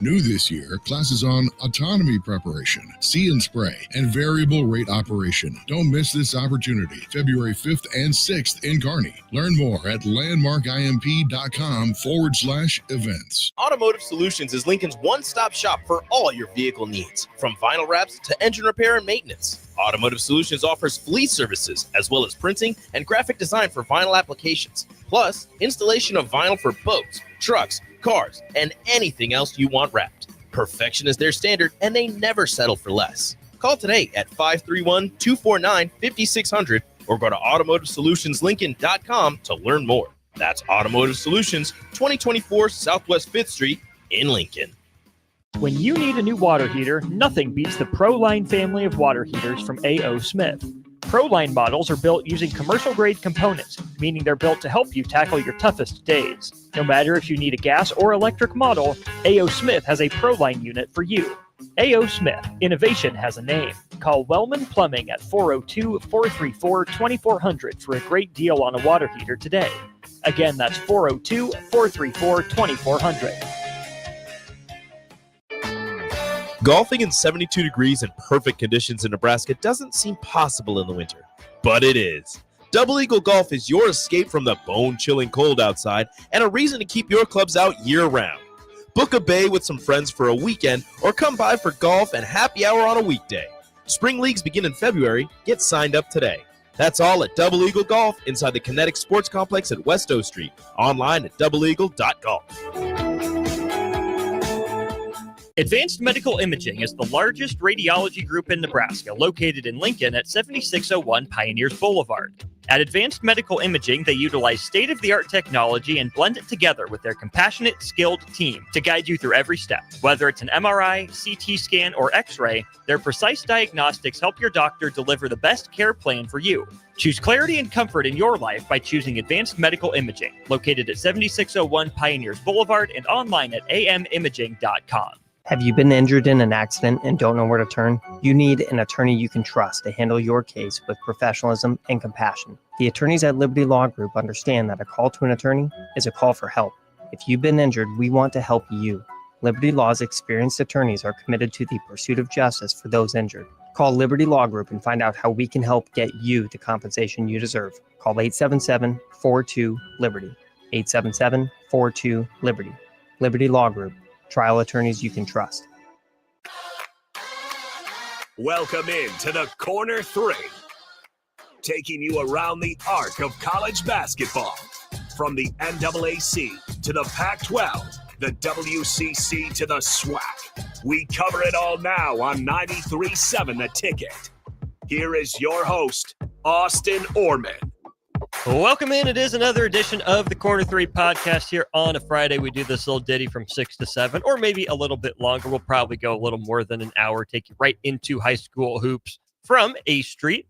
New this year, classes on autonomy preparation, see and spray, and variable rate operation. Don't miss this opportunity. February 5th and 6th in Kearney. Learn more at landmarkimp.com/events. Automotive Solutions is Lincoln's one-stop shop for all your vehicle needs, from vinyl wraps to engine repair and maintenance. Automotive Solutions offers fleet services, as well as printing and graphic design for vinyl applications, plus installation of vinyl for boats, trucks, cars, and anything else you want wrapped. Perfection is their standard, and they never settle for less. Call today at 531-249-5600 or go to automotivesolutionslincoln.com to learn more. That's Automotive Solutions, 2024 Southwest 5th Street in Lincoln. When you need a new water heater, nothing beats the ProLine family of water heaters from A.O. Smith. ProLine models are built using commercial-grade components, meaning they're built to help you tackle your toughest days. No matter if you need a gas or electric model, A.O. Smith has a ProLine unit for you. A.O. Smith, innovation has a name. Call Wellman Plumbing at 402-434-2400 for a great deal on a water heater today. Again, that's 402-434-2400. Golfing in 72 degrees and perfect conditions in Nebraska doesn't seem possible in the winter, but it is. Double Eagle Golf is your escape from the bone-chilling cold outside and a reason to keep your clubs out year-round. Book a bay with some friends for a weekend or come by for golf and happy hour on a weekday. Spring leagues begin in February. Get signed up today. That's all at Double Eagle Golf inside the Kinetic Sports Complex at West O Street. Online at doubleeagle.golf. Advanced Medical Imaging is the largest radiology group in Nebraska, located in Lincoln at 7601 Pioneers Boulevard. At Advanced Medical Imaging, they utilize state-of-the-art technology and blend it together with their compassionate, skilled team to guide you through every step. Whether it's an MRI, CT scan, or X-ray, their precise diagnostics help your doctor deliver the best care plan for you. Choose clarity and comfort in your life by choosing Advanced Medical Imaging, located at 7601 Pioneers Boulevard and online at amimaging.com. Have you been injured in an accident and don't know where to turn? You need an attorney you can trust to handle your case with professionalism and compassion. The attorneys at Liberty Law Group understand that a call to an attorney is a call for help. If you've been injured, we want to help you. Liberty Law's experienced attorneys are committed to the pursuit of justice for those injured. Call Liberty Law Group and find out how we can help get you the compensation you deserve. Call 877-42-LIBERTY. 877-42-LIBERTY. Liberty Law Group. Trial attorneys you can trust. Welcome in to the Corner 3, taking you around the arc of college basketball. From the NAAC to the Pac-12, the WCC to the SWAC. We cover it all now on 93.7 The Ticket. Here is your host, Austin Oerman. Welcome in. It is another edition of the Corner 3 podcast here on a Friday. We do this little ditty from 6 to 7, or maybe a little bit longer. We'll probably go a little more than an hour, take you right into high school hoops from A Street.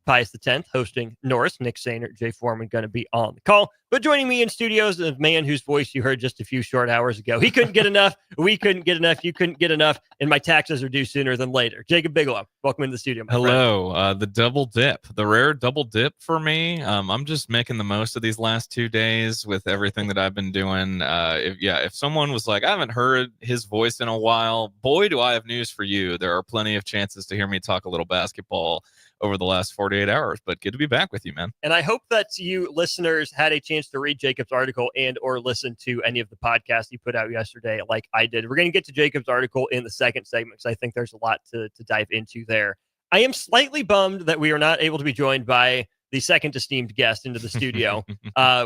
Pius X hosting Norris. Nick Sainer, Jay Foreman going to be on the call. But joining me in studios is a man whose voice you heard just a few short hours ago. He couldn't get enough. We couldn't get enough. You couldn't get enough. And my taxes are due sooner than later. Jacob Bigelow, welcome into the studio. Hello. The double dip, the rare double dip for me. I'm just making the most of these last 2 days with everything that I've been doing. If someone was like, I haven't heard his voice in a while, boy, do I have news for you. There are plenty of chances to hear me talk a little basketball over the last 48 hours, but good to be back with you, man. And I hope that you listeners had a chance to read Jacob's article and or listen to any of the podcasts he put out yesterday like I did. We're going to get to Jacob's article in the second segment because I think there's a lot to dive into there. I am slightly bummed that we are not able to be joined by the second esteemed guest into the studio,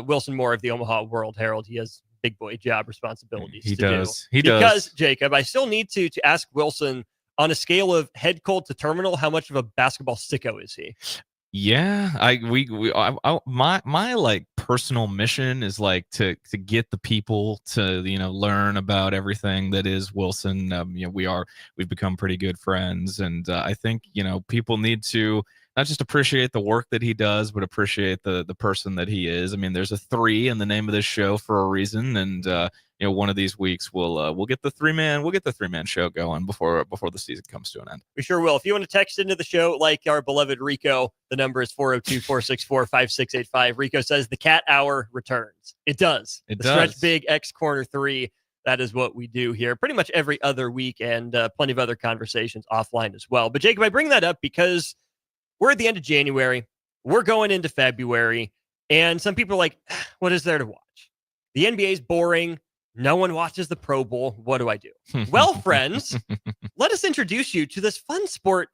Wilson Moore of the Omaha World Herald. He has big boy job responsibilities He to does. do. He does. Because, Jacob, I still need to ask Wilson, on a scale of head cold to terminal, how much of a basketball sicko is he? Yeah, my like personal mission is like to get the people to learn about everything that is Wilson. We've become pretty good friends, and I think people need to not just appreciate the work that he does, but appreciate the person that he is. I mean, there's a 3 in the name of this show for a reason, and one of these weeks we'll get the three-man show going before the season comes to an end. We sure will. If you want to text into the show like our beloved Rico, the number is 402-464-5685. Rico says the cat hour returns. It does. It the does. Stretch Big X Corner 3. That is what we do here pretty much every other week, and plenty of other conversations offline as well. But Jacob, I bring that up because we're at the end of January. We're going into February, and some people are like, what is there to watch? The NBA is boring. No one watches the Pro Bowl. What do I do? Well, friends, let us introduce you to this fun sport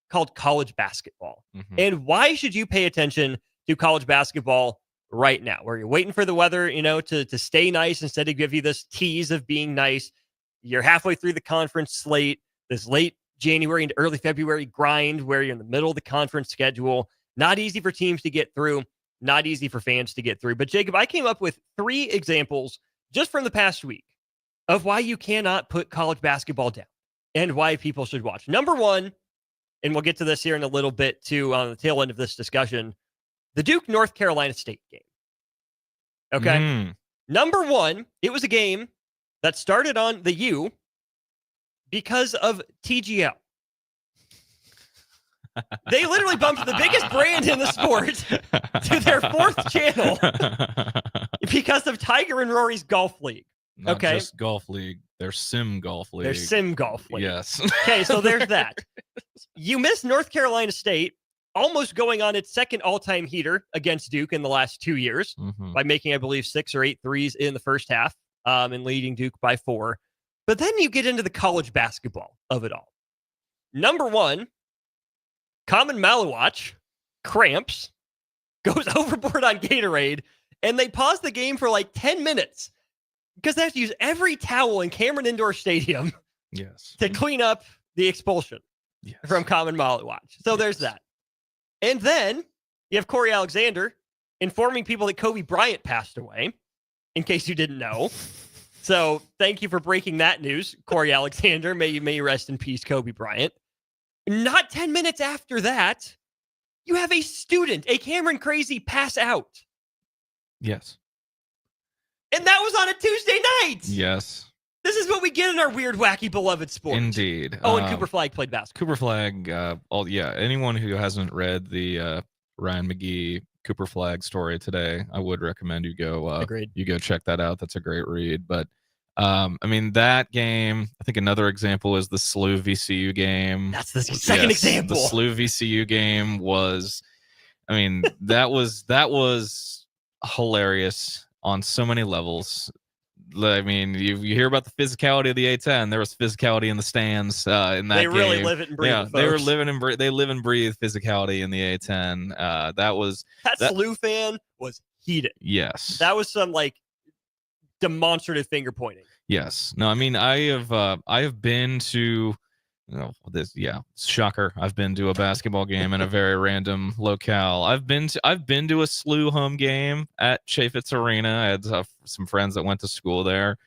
called college basketball. And why should you pay attention to college basketball right now, where you're waiting for the weather, to stay nice instead of give you this tease of being nice? You're halfway through the conference slate, this late January into early February grind where you're in the middle of the conference schedule. Not easy for teams to get through, not easy for fans to get through. But Jacob, I came up with 3 examples just from the past week of why you cannot put college basketball down and why people should watch. Number 1, and we'll get to this here in a little bit too on the tail end of this discussion, the Duke North Carolina State game. Okay. Number 1, it was a game that started on the U because of TGL. They literally bumped the biggest brand in the sport to their 4th channel because of Tiger and Rory's golf league. Not just golf league. Their sim golf league. Their sim golf league. Yes. Okay, so there's that. You missed North Carolina State almost going on its 2nd all-time heater against Duke in the last 2 years by making, I believe, 6 or 8 threes in the first half and leading Duke by 4. But then you get into the college basketball of it all. Number 1, Common Malawatch, cramps, goes overboard on Gatorade, and they pause the game for like 10 minutes because they have to use every towel in Cameron Indoor Stadium to clean up the expulsion from Common Malawatch. So there's that. And then you have Corey Alexander informing people that Kobe Bryant passed away, in case you didn't know. So thank you for breaking that news, Corey Alexander. May you rest in peace, Kobe Bryant. Not 10 minutes after that, you have a student, a Cameron Crazy, pass out. Yes. And that was on a Tuesday night. Yes. This is what we get in our weird, wacky, beloved sport. Indeed. Oh, and Cooper Flagg played basketball. Cooper Flagg, anyone who hasn't read the Ryan McGee Cooper Flagg story today, I would recommend you go check that out. That's a great read. But that game, I think another example is the SLU VCU game. That's the second example. The SLU VCU game was, that was hilarious on so many levels. You hear about the physicality of the A10. There was physicality in the stands in that game. They really live it and breathe. Yeah, they live and breathe physicality in the A10. That SLU fan was heated. Yes, that was some demonstrative finger pointing. Yes. No, I have been to shocker. I've been to a basketball game in a very random locale. I've been to a SLU home game at Chaffetz Arena. I had some friends that went to school there.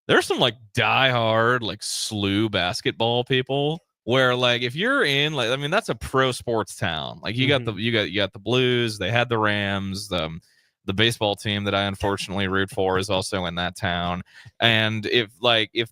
There's some diehard SLU basketball people where if you're in that's a pro sports town. You got the Blues, they had the Rams, the baseball team that I unfortunately root for is also in that town. And if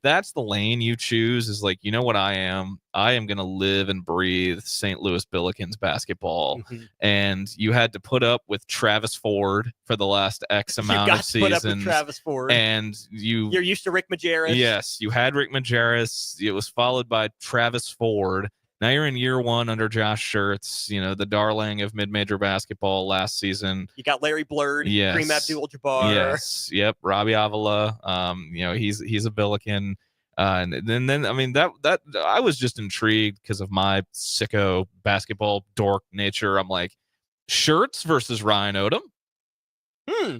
that's the lane you choose is you know what I am going to live and breathe St. Louis Billikens basketball. And you had to put up with Travis Ford for the last X amount of seasons. Put up with Travis Ford. And you're used to Rick Majerus. Yes, you had Rick Majerus. It was followed by Travis Ford. Now you're in year 1 under Josh Schertz, the darling of mid-major basketball last season. You got Larry Blurd, yes. Kareem Abdul-Jabbar. Yes, yep, Robbie Avila. He's a Billiken. And then that I was just intrigued because of my sicko basketball dork nature. I'm like, Schertz versus Ryan Odom.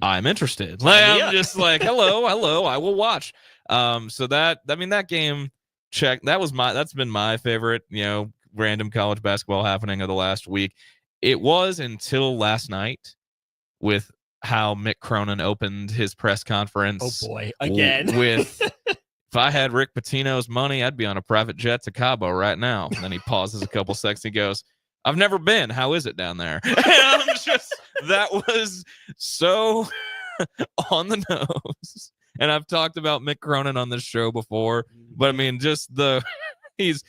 I'm interested. I'm just hello, I will watch. So that game. Check. That's been my favorite, random college basketball happening of the last week. It was until last night with how Mick Cronin opened his press conference. Oh boy, again. With if I had Rick Pitino's money, I'd be on a private jet to Cabo right now. And then he pauses a couple seconds. He goes, "I've never been. How is it down there?" And that was so on the nose. And I've talked about Mick Cronin on this show before, but just he's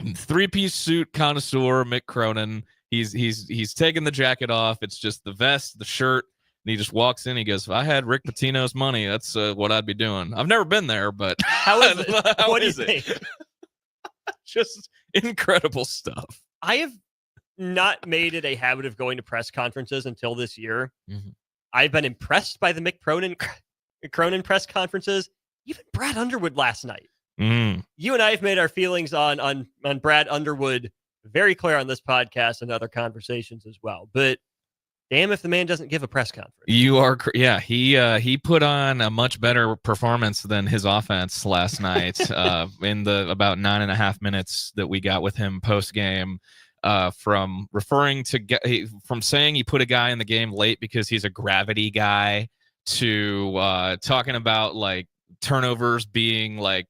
3-piece suit connoisseur Mick Cronin. He's taken the jacket off. It's just the vest, the shirt, he just walks in. He goes, if I had Rick Pitino's money, that's what I'd be doing. I've never been there, but how is it? What do you think? Just incredible stuff. I have not made it a habit of going to press conferences until this year. Mm-hmm. I've been impressed by the Mick Cronin press conferences. Even Brad Underwood last night. You and I have made our feelings on Brad Underwood very clear on this podcast and other conversations as well. But damn if the man doesn't give a press conference. You are, yeah. He put on a much better performance than his offense last night in the about 9.5 minutes that we got with him post game. From saying he put a guy in the game late because he's a gravity guy to talking about like turnovers being like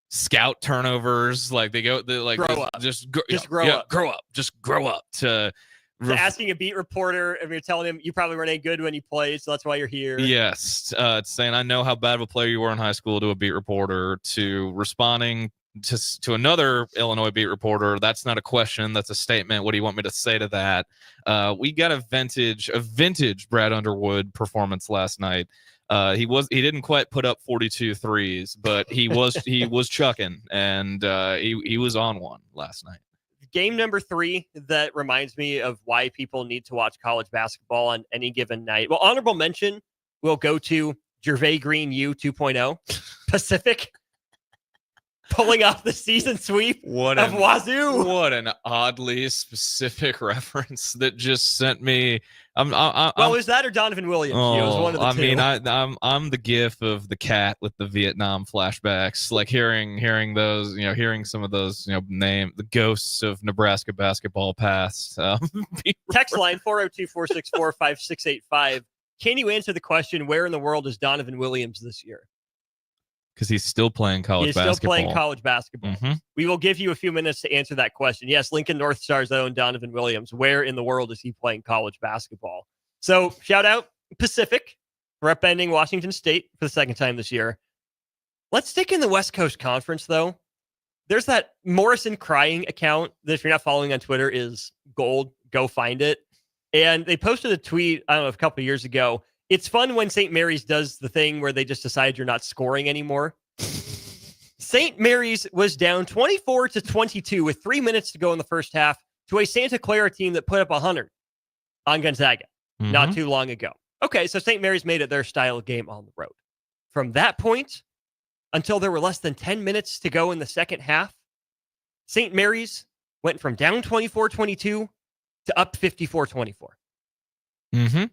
scout turnovers, like they like grow up. Just grow up to asking a beat reporter and you're telling him you probably weren't any good when you played, so that's why you're here. Yes, it's saying I know how bad of a player you were in high school to a beat reporter, to responding to another Illinois beat reporter. That's not a question, that's a statement. What do you want me to say to that? We got a vintage Brad Underwood performance last night. He didn't quite put up 42 threes, but he was chucking, and he was on one last night. Game number 3 that reminds me of why people need to watch college basketball on any given night. Well, honorable mention will go to Gervais Green U 2.0 Pacific pulling off the season sweep of Wazoo. What an oddly specific reference that just sent me. Was that or Donovan Williams? It was one of the two. I'm the gif of the cat with the Vietnam flashbacks, like hearing those, hearing some of those, the ghosts of Nebraska basketball past. Text line 402-464-5685. Can you answer the question, where in the world is Donovan Williams this year? Because he's still playing college basketball. He's still playing college basketball. Mm-hmm. We will give you a few minutes to answer that question. Yes, Lincoln North Star's own Donovan Williams. Where in the world is he playing college basketball? So shout out Pacific for upending Washington State for the second time this year. Let's stick in the West Coast Conference, though. There's that Morrison crying account that, if you're not following on Twitter, is gold. Go find it. And they posted a tweet, I don't know, a couple of years ago. It's fun when St. Mary's does the thing where they just decide you're not scoring anymore. St. Mary's was down 24-22 with 3 minutes to go in the first half to a Santa Clara team that put up 100 on Gonzaga not too long ago. Okay, so St. Mary's made it their style of game on the road. From that point until there were less than 10 minutes to go in the second half, St. Mary's went from down 24-22 to up 54-24.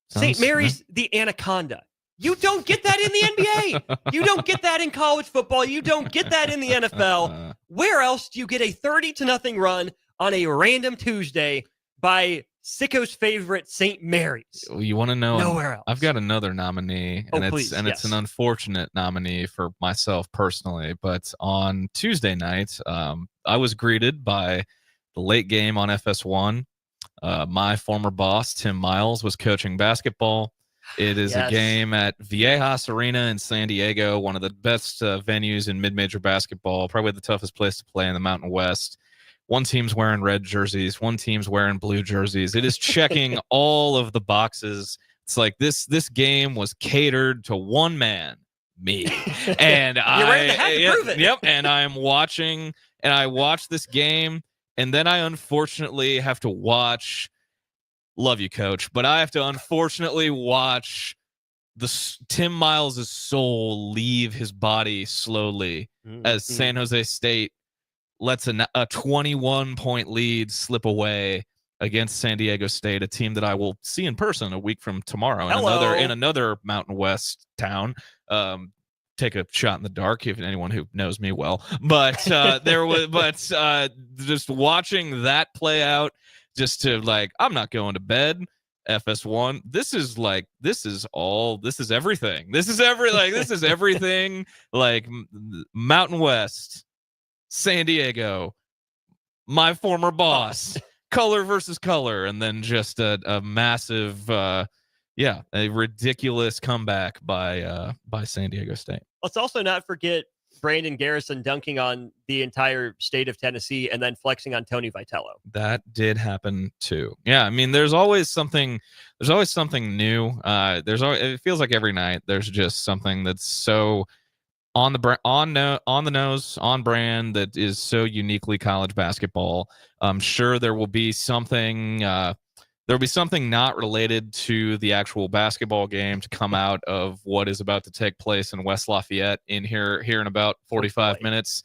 St. Mary's, the Anaconda. You don't get that in the NBA. You don't get that in college football. You don't get that in the NFL. Where else do you get a 30-0 run on a random Tuesday by Sicko's favorite St. Mary's? You want to know? Nowhere else. I've got another nominee, and it's an unfortunate nominee for myself personally. But on Tuesday night, I was greeted by the late game on FS1. My former boss, Tim Miles, was coaching basketball. It is a game at Viejas Arena in San Diego, one of the best venues in mid-major basketball, probably the toughest place to play in the Mountain West. One team's wearing red jerseys, one team's wearing blue jerseys. It is checking all of the boxes. It's like this game was catered to one man, me. And You're ready to have to prove it. Yep, and I watched this game. And then I unfortunately have to watch, love you, coach, but I have to unfortunately watch Tim Miles' soul leave his body slowly as San Jose State lets a 21-point lead slip away against San Diego State, a team that I will see in person a week from tomorrow in another Mountain West town. Take a shot in the dark, if anyone who knows me well, but just watching that play out, just to like, I'm not going to bed. FS1, this is everything. This is everything. Like Mountain West, San Diego, my former boss, color versus color, and then just a massive. A ridiculous comeback by San Diego State. Let's also not forget Brandon Garrison dunking on the entire state of Tennessee and then flexing on Tony Vitello. That did happen too. Yeah, I mean, there's always something new. It feels like every night there's just something that's so on the nose, on brand, that is so uniquely college basketball. I'm sure there will be something. There'll be something not related to the actual basketball game to come out of what is about to take place in West Lafayette here in about 45 minutes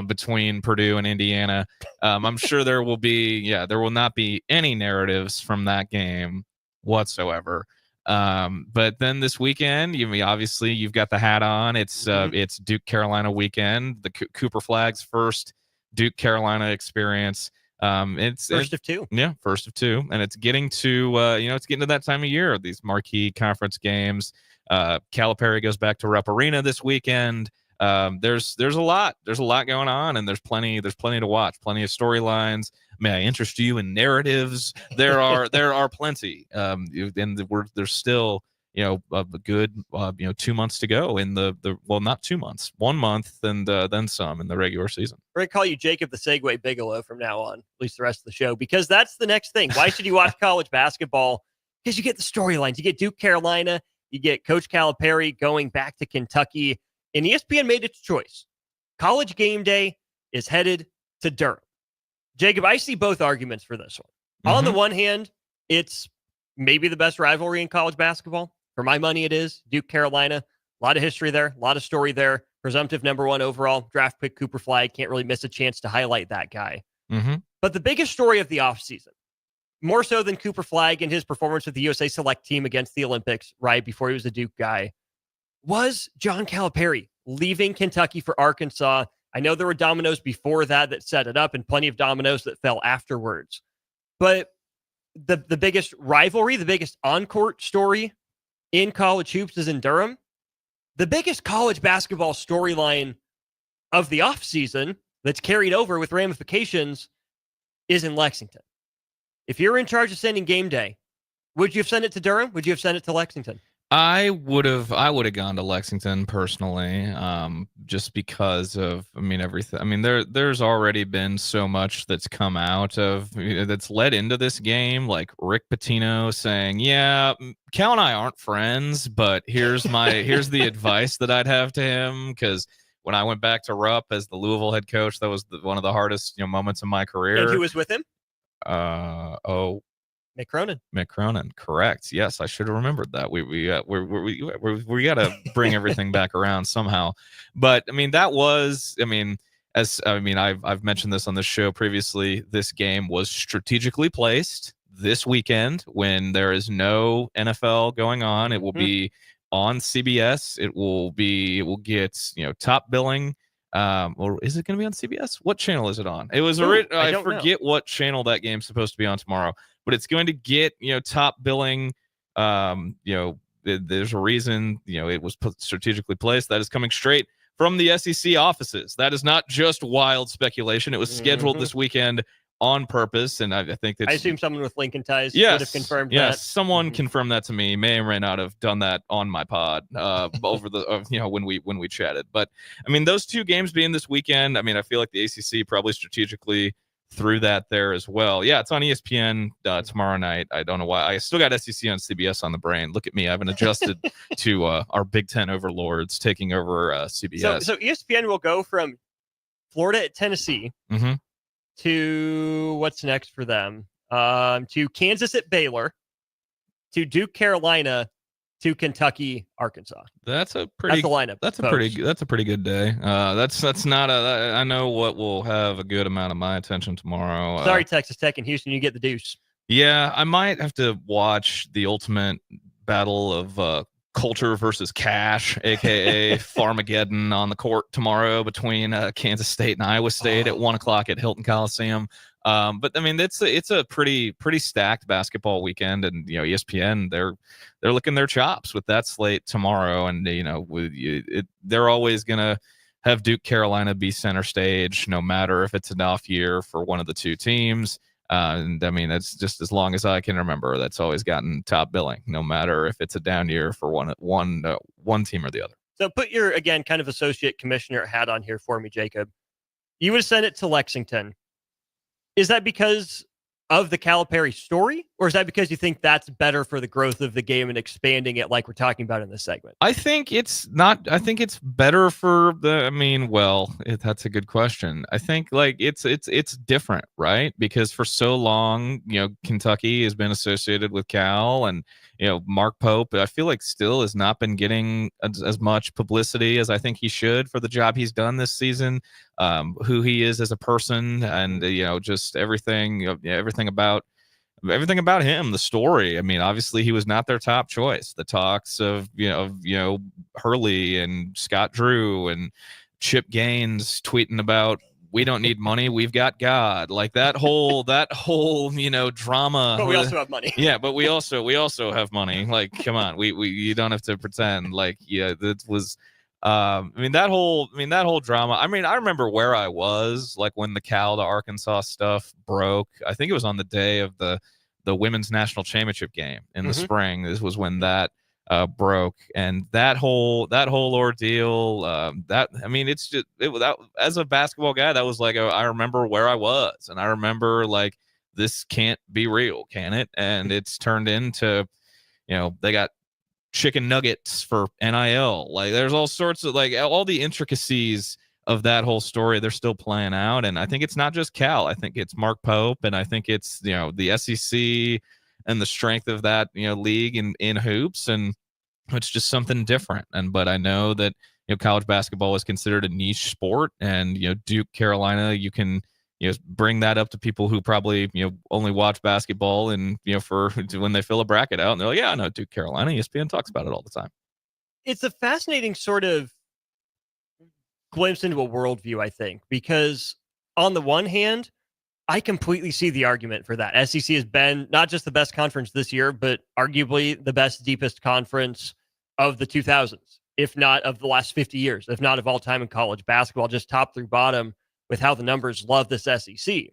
between Purdue and Indiana. I'm sure there will not be any narratives from that game whatsoever. But then this weekend, obviously you've got the hat on. It's Duke Carolina weekend, the Cooper Flag's first Duke Carolina experience. It's first of two. Yeah, first of two, and it's getting to it's getting to that time of year, these marquee conference games. Calipari goes back to Rupp Arena this weekend. There's a lot going on, and there's plenty to watch, plenty of storylines. May I interest you in narratives? There are plenty. And there's still a good 2 months to go in not 2 months, 1 month, and then some in the regular season. We're gonna call you Jacob the Segway Bigelow from now on, at least the rest of the show, because that's the next thing. Why should you watch college basketball? Because you get the storylines. You get Duke Carolina, you get Coach Calipari going back to Kentucky, and ESPN made its choice. College game day is headed to Durham. Jacob, I see both arguments for this one. On the one hand, it's maybe the best rivalry in college basketball. For my money, it is. Duke Carolina, a lot of history there, a lot of story there. Presumptive number 1 overall draft pick Cooper Flag. Can't really miss a chance to highlight that guy. But the biggest story of the offseason, more so than Cooper Flag and his performance with the USA Select team against the Olympics, right before he was a Duke guy, was John Calipari leaving Kentucky for Arkansas. I know there were dominoes before that set it up, and plenty of dominoes that fell afterwards. But the biggest rivalry, the biggest on-court story in college hoops is in Durham. The biggest college basketball storyline of the offseason that's carried over with ramifications is in Lexington. If you're in charge of sending game day, would you have sent it to Durham? Would you have sent it to Lexington? I would have gone to Lexington personally, just because of, everything. There's already been so much that's come out of that's led into this game, like Rick Pitino saying, "Yeah, Cal and I aren't friends, but here's the advice that I'd have to him." Because when I went back to Rupp as the Louisville head coach, that was one of the hardest moments of my career. And who was with him? Mick Cronin, correct. Yes, I should have remembered that. We got to bring everything back around somehow. But I've mentioned this on this show previously. This game was strategically placed this weekend when there is no NFL going on. It will be on CBS. It will get top billing. Or is it going to be on CBS? What channel is it on? It was I forget what channel that game's supposed to be on tomorrow. But it's going to get top billing. There's a reason it was strategically placed. That is coming straight from the SEC offices. That is not just wild speculation. It was scheduled this weekend on purpose, and I think that I assume someone with Lincoln ties would have confirmed that. Yes, someone confirmed that to me. May or may not have done that on my pod over the when we chatted. But those two games being this weekend, I feel like the ACC probably strategically through that there as well. Yeah, it's on ESPN tomorrow night. I don't know why. I still got SEC on CBS on the brain. Look at me. I haven't adjusted to our Big Ten overlords taking over CBS. So ESPN will go from Florida at Tennessee to what's next for them? To Kansas at Baylor, to Duke Carolina, to Kentucky, Arkansas. That's the lineup. That's a pretty good day. That's not I know what will have a good amount of my attention tomorrow. Sorry, Texas Tech and Houston, you get the deuce. Yeah, I might have to watch the ultimate battle of culture versus cash, aka Farmageddon, on the court tomorrow between Kansas State and Iowa State at 1:00 at Hilton Coliseum. But it's a pretty stacked basketball weekend, and ESPN they're licking their chops with that slate tomorrow, and they're always gonna have Duke Carolina be center stage, no matter if it's an off year for one of the two teams. And that's just as long as I can remember. That's always gotten top billing, no matter if it's a down year for one team or the other. So put your, again, kind of associate commissioner hat on here for me, Jacob. You would send it to Lexington. Is that because of the Calipari story, or is that because you think that's better for the growth of the game and expanding it like we're talking about in this segment? I think it's not. I think it's better for the. I mean, well, that's a good question. I think like it's different, right? Because for so long, Kentucky has been associated with Cal, and Mark Pope, I feel like still has not been getting as much publicity as I think he should for the job he's done this season. Who he is as a person, and just everything about him, the story. I mean, obviously he was not their top choice. The talks of Hurley and Scott Drew and Chip Gaines tweeting about, we don't need money, we've got God. Like that whole drama. But we also have money. Yeah, but we also have money. Like, come on, we you don't have to pretend. Like, yeah, that was. That whole drama. I mean, I remember where I was like when the Cal to Arkansas stuff broke. I think it was on the day of the women's national championship game in the spring. This was when that broke, and that whole ordeal. As a basketball guy, that was like I remember where I was, and I remember like, this can't be real, can it? And it's turned into, they got chicken nuggets for NIL. Like, there's all sorts of like all the intricacies of that whole story. They're still playing out, and I think it's not just Cal. I think it's Mark Pope, and I think it's the SEC and the strength of that league in hoops, and it's just something different. But I know that college basketball is considered a niche sport, and Duke, Carolina, you can bring that up to people who probably only watch basketball and for when they fill a bracket out, and they're like, yeah, I know Duke, Carolina. ESPN talks about it all the time. It's a fascinating sort of glimpse into a worldview, I think, because on the one hand, I completely see the argument for that. SEC has been not just the best conference this year, but arguably the best, deepest conference of the 2000s, if not of the last 50 years, if not of all time in college basketball, just top through bottom, with how the numbers love this SEC.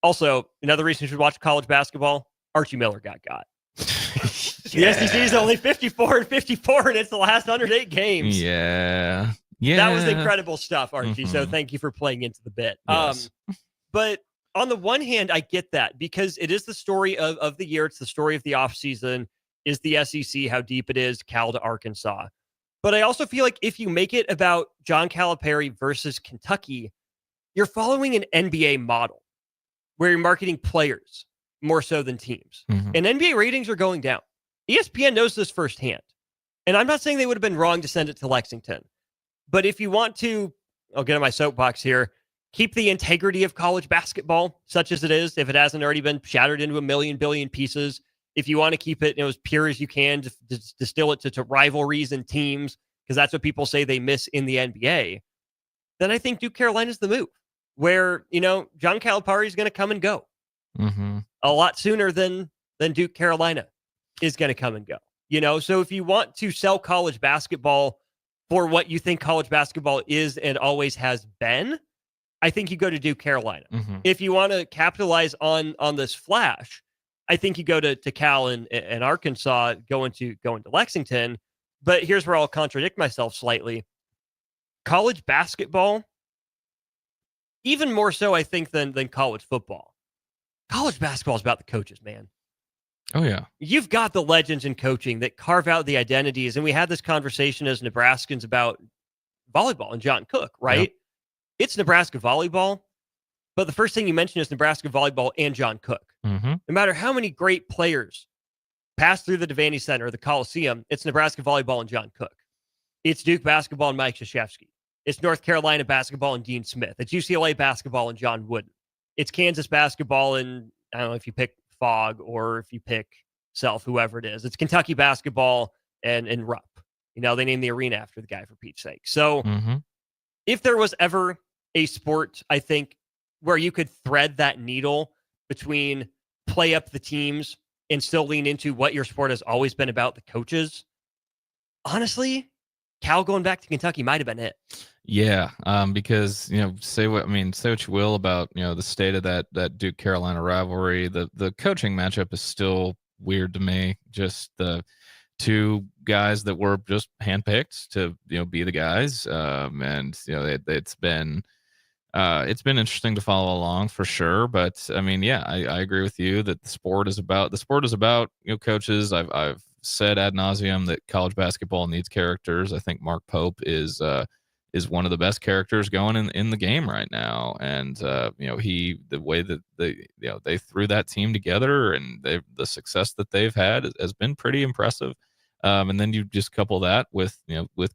Also, another reason you should watch college basketball, Archie Miller got. The SEC is only 54-54, and it's the last 108 games. Yeah. That was incredible stuff, Archie. So thank you for playing into the bit. Yes. But on the one hand, I get that because it is the story of the year. It's the story of the offseason, is the SEC, how deep it is, Cal to Arkansas. But I also feel like if you make it about John Calipari versus Kentucky, you're following an NBA model where you're marketing players more so than teams. And NBA ratings are going down. ESPN knows this firsthand. And I'm not saying they would have been wrong to send it to Lexington. But if you want to, I'll get on my soapbox here, keep the integrity of college basketball, such as it is, if it hasn't already been shattered into a million billion pieces, if you want to keep it as pure as you can, to distill it to rivalries and teams, because that's what people say they miss in the NBA, then I think Duke Carolina's the move. Where, John Calipari is going to come and go a lot sooner than Duke Carolina is going to come and go. So if you want to sell college basketball for what you think college basketball is and always has been, I think you go to Duke Carolina. If you want to capitalize on this flash, I think you go to Cal and Arkansas, going to Lexington. But here's where I'll contradict myself slightly. College basketball, even more so, I think, than college football. College basketball is about the coaches, man. Oh, yeah. You've got the legends in coaching that carve out the identities. And we had this conversation as Nebraskans about volleyball and John Cook, right? Yep. It's Nebraska volleyball, but the first thing you mention is Nebraska volleyball and John Cook. No matter how many great players pass through the Devaney Center or the Coliseum, it's Nebraska volleyball and John Cook. It's Duke basketball and Mike Krzyzewski. It's North Carolina basketball and Dean Smith. It's UCLA basketball and John Wooden. It's Kansas basketball and, I don't know if you pick Fogg or if you pick Self, whoever it is. It's Kentucky basketball and Rupp. They named the arena after the guy, for Pete's sake. So if there was ever a sport, I think, where you could thread that needle between play up the teams and still lean into what your sport has always been about, the coaches, honestly, Cal going back to Kentucky might have been it. Yeah, because say what you will about the state of that Duke Carolina rivalry. The coaching matchup is still weird to me. Just the two guys that were just handpicked to be the guys, and it's been interesting to follow along for sure. But I mean, yeah, I agree with you that the sport is about coaches. I've said ad nauseum that college basketball needs characters. I think Mark Pope is one of the best characters going in the game right now. And the way that they threw that team together and the success that they've had has been pretty impressive. And then you just couple that with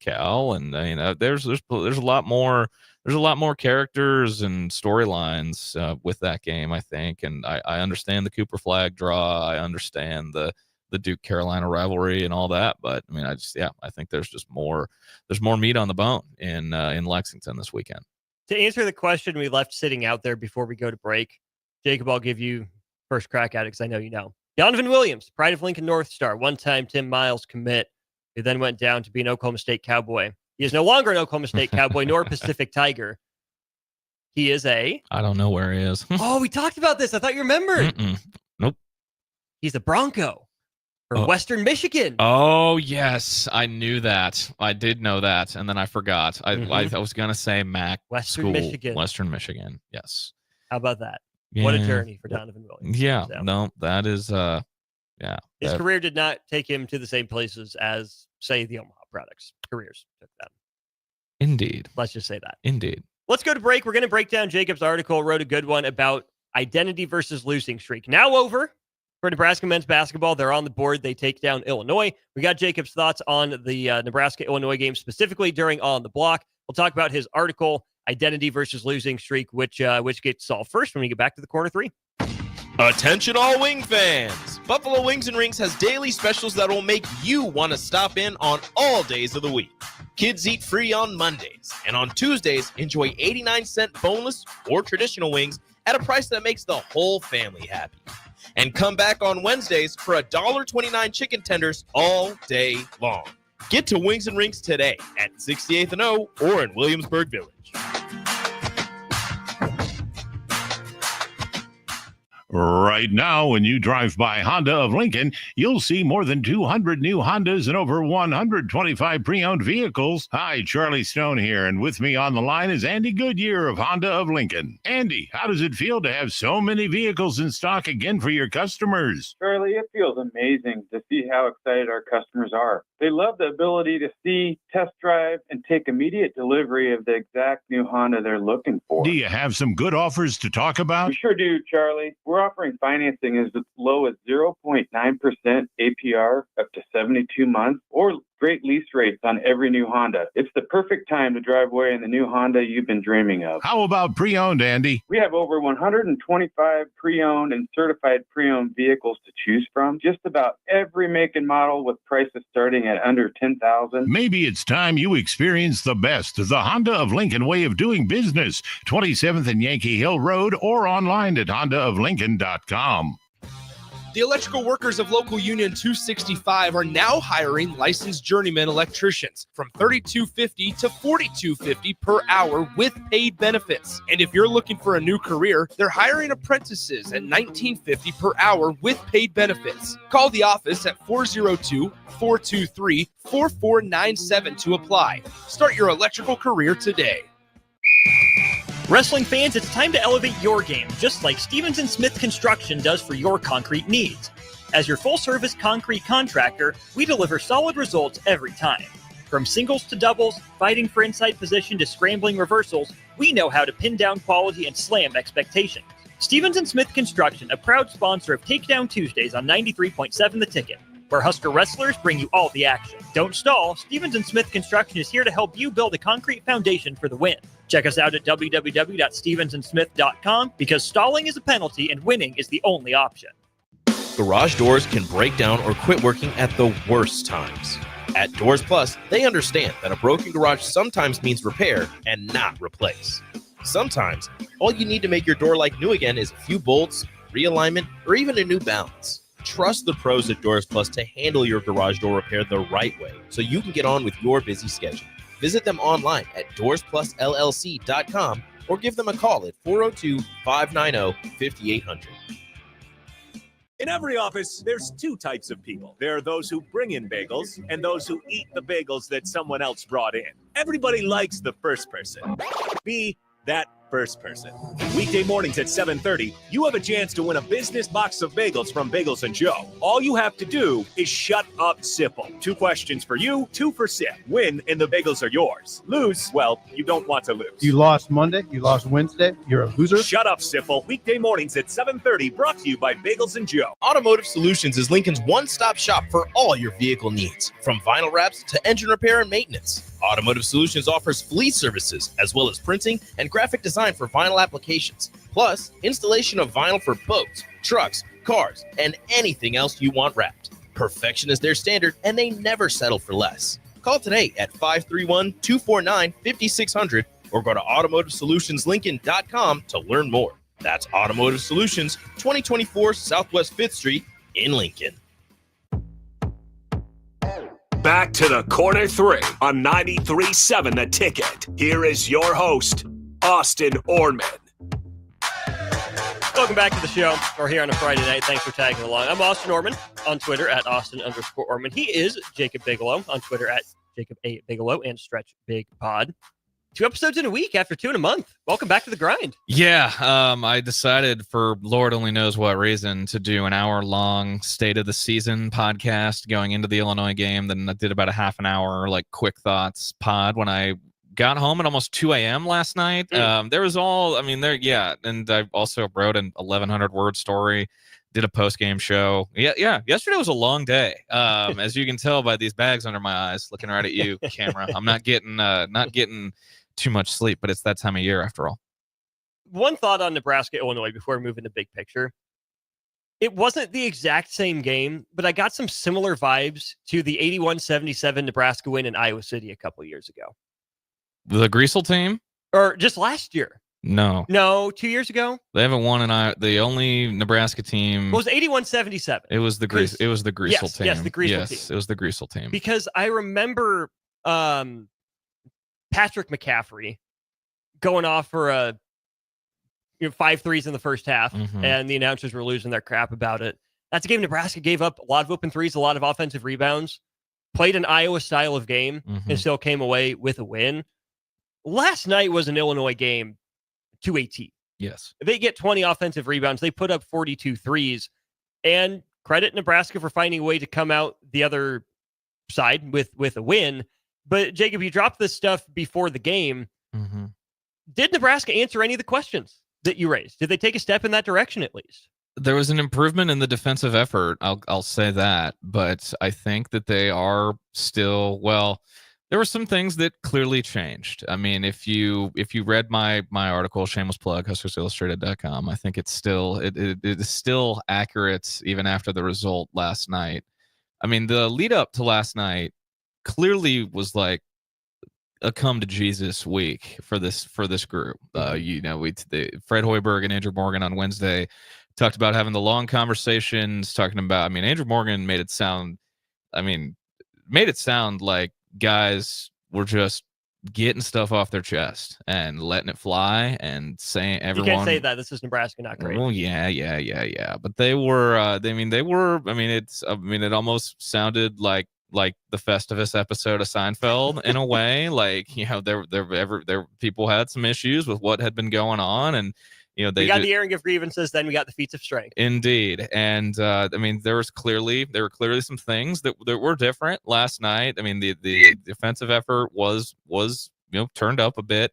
Cal, and there's a lot more characters and storylines with that game, I think. And I understand the Cooper Flag draw. I understand the Duke Carolina rivalry and all that, but I mean, I think there's more meat on the bone in Lexington this weekend. To answer the question we left sitting out there before we go to break, Jacob, I'll give you first crack at it because I know you know. Donovan Williams, pride of Lincoln North Star, one-time Tim Miles commit, who then went down to be an Oklahoma State Cowboy. He is no longer an Oklahoma State Cowboy nor a Pacific Tiger. He is I don't know where he is. Oh, we talked about this. I thought you remembered. Nope. He's a Bronco for Western Michigan. Oh, yes. I knew that. I did know that, and then I forgot. I was going to say Mac Western Michigan. Western Michigan, yes. How about that? Yeah. What a journey for Donovan Williams. Yeah, so. No, that is, yeah. His career did not take him to the same places as, say, the Omaha Products careers took them. Indeed. Let's just say that. Indeed. Let's go to break. We're going to break down Jacob's article. Wrote a good one about identity versus losing streak. Now over for Nebraska men's basketball. They're on the board. They take down Illinois. We got Jacob's thoughts on the Nebraska-Illinois game, specifically during On the Block. We'll talk about his article, Identity versus Losing Streak, which gets solved first when we get back to the corner three. Attention all wing fans! Buffalo Wings and Rings has daily specials that will make you want to stop in on all days of the week. Kids eat free on Mondays, and on Tuesdays, enjoy 89-cent boneless or traditional wings at a price that makes the whole family happy. And come back on Wednesdays for $1.29 chicken tenders all day long. Get to Wings and Rings today at 68th and O or in Williamsburg Village. Right now, when you drive by Honda of Lincoln, you'll see more than 200 new Hondas and over 125 pre-owned vehicles. Hi, Charlie Stone here, and with me on the line is Andy Goodyear of Honda of Lincoln. Andy, how does it feel to have so many vehicles in stock again for your customers? Charlie, it feels amazing to see how excited our customers are. They love the ability to see, test drive, and take immediate delivery of the exact new Honda they're looking for. Do you have some good offers to talk about? We sure do, Charlie. We're offering financing as low as 0.9% APR up to 72 months, or great lease rates on every new Honda. It's the perfect time to drive away in the new Honda you've been dreaming of. How about pre-owned, Andy? We have over 125 pre-owned and certified pre-owned vehicles to choose from. Just about every make and model with prices starting at under $10,000. Maybe it's time you experience the best, the Honda of Lincoln way of doing business. 27th and Yankee Hill Road, or online at hondaoflincoln.com. The electrical workers of Local Union 265 are now hiring licensed journeyman electricians from $32.50 to $42.50 per hour with paid benefits. And if you're looking for a new career, they're hiring apprentices at $19.50 per hour with paid benefits. Call the office at 402-423-4497 to apply. Start your electrical career today. Wrestling fans, it's time to elevate your game, just like Stevens & Smith Construction does for your concrete needs. As your full-service concrete contractor, we deliver solid results every time. From singles to doubles, fighting for inside position to scrambling reversals, we know how to pin down quality and slam expectations. Stevens & Smith Construction, a proud sponsor of Takedown Tuesdays on 93.7 The Ticket, where Husker wrestlers bring you all the action. Don't stall. Stevens & Smith Construction is here to help you build a concrete foundation for the win. Check us out at www.stevensandsmith.com, because stalling is a penalty and winning is the only option. Garage doors can break down or quit working at the worst times. At Doors Plus, they understand that a broken garage sometimes means repair and not replace. Sometimes, all you need to make your door like new again is a few bolts, realignment, or even a new balance. Trust the pros at Doors Plus to handle your garage door repair the right way so you can get on with your busy schedule. Visit them online at DoorsPlusLLC.com or give them a call at 402-590-5800. In every office, there's two types of people. There are those who bring in bagels and those who eat the bagels that someone else brought in. Everybody likes the first person. Be that first person. Weekday mornings at 7:30, you have a chance to win a business box of bagels from Bagels and Joe. All you have to do is shut up, Sipple. 2 questions for you, 2 for Sip. Win, and the bagels are yours. Lose, well, you don't want to lose. You lost Monday, you lost Wednesday, you're a loser. Shut up, Sipple. Weekday mornings at 7:30, brought to you by Bagels and Joe. Automotive Solutions is Lincoln's one-stop shop for all your vehicle needs, from vinyl wraps to engine repair and maintenance. Automotive Solutions offers fleet services, as well as printing and graphic design for vinyl applications, plus installation of vinyl for boats, trucks, cars, and anything else you want wrapped. Perfection is their standard, and they never settle for less. Call today at 531-249-5600 or go to automotivesolutionslincoln.com to learn more. That's Automotive Solutions, 2024 Southwest 5th Street in Lincoln. Back to the Corner 3 on 93.7 The Ticket. Here is your host, Austin Oerman. Welcome back to the show. We're here on a Friday night. Thanks for tagging along. I'm Austin Oerman on Twitter at Austin_Oerman. He is Jacob Bigelow on Twitter at Jacob A. Bigelow and Stretch Big Pod. 2 episodes in a week after 2 in a month. Welcome back to the grind. Yeah, I decided for Lord only knows what reason to do an hour-long State of the Season podcast going into the Illinois game. Then I did about a half an hour like quick thoughts pod when I got home at almost 2 a.m. last night. There was all, I mean, and I also wrote an 1,100-word story. Did a post-game show. Yeah. Yesterday was a long day. As you can tell by these bags under my eyes, looking right at you, camera. I'm not getting too much sleep, but it's that time of year after all. One thought on Nebraska, Illinois before we move into big picture. It wasn't the exact same game, but I got some similar vibes to the 81-77 Nebraska win in Iowa City a couple years ago. The Greasel team? Or just last year. No, 2 years ago. They haven't won the only Nebraska team. It was 81-77. It was the Greasel team. Yes, the Greasel team. It was the Greasel team. Because I remember Patrick McCaffrey going off for 5 threes in the first half, and the announcers were losing their crap about it. That's a game Nebraska gave up a lot of open threes, a lot of offensive rebounds, played an Iowa style of game, and still came away with a win. Last night was an Illinois game to a T. Yes. They get 20 offensive rebounds. They put up 42 threes, and credit Nebraska for finding a way to come out the other side with a win. But Jacob, you dropped this stuff before the game. Did Nebraska answer any of the questions that you raised? Did they take a step in that direction at least? There was an improvement in the defensive effort. I'll say that, but I think that they are still, well, there were some things that clearly changed. I mean, if you read my article, shameless plug, HuskersIllustrated.com, I think it's still it is still accurate even after the result last night. I mean, the lead up to last night clearly was like a come to Jesus week for this group. Fred Hoiberg and Andrew Morgan on Wednesday talked about having the long conversations, talking about, I mean, Andrew Morgan made it sound like guys were just getting stuff off their chest and letting it fly and saying everyone. You can't say that. This is Nebraska, not great. Well, yeah. But they were. It almost sounded like the Festivus episode of Seinfeld in a way. Like, there people had some issues with what had been going on, and we got the airing of grievances, then we got the feats of strength. Indeed. And there were clearly some things that were different last night. I mean, the defensive effort was turned up a bit.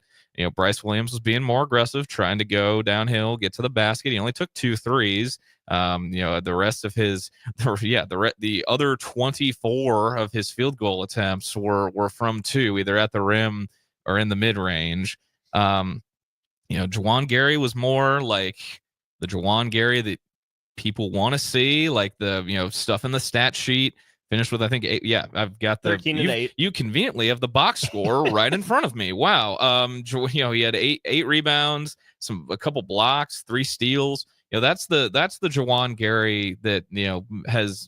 Bryce Williams was being more aggressive, trying to go downhill, get to the basket. He only took 2 threes. The rest of the other 24 of his field goal attempts were from 2, either at the rim or in the mid range. Juwan Gary was more like the Juwan Gary that people want to see, like the stuff in the stat sheet. Finished with, I think, 8. Yeah, I've got the 13 and 8. You conveniently have the box score right in front of me. Wow. He had 8 rebounds, a couple blocks, 3 steals. That's the Juwan Gary that has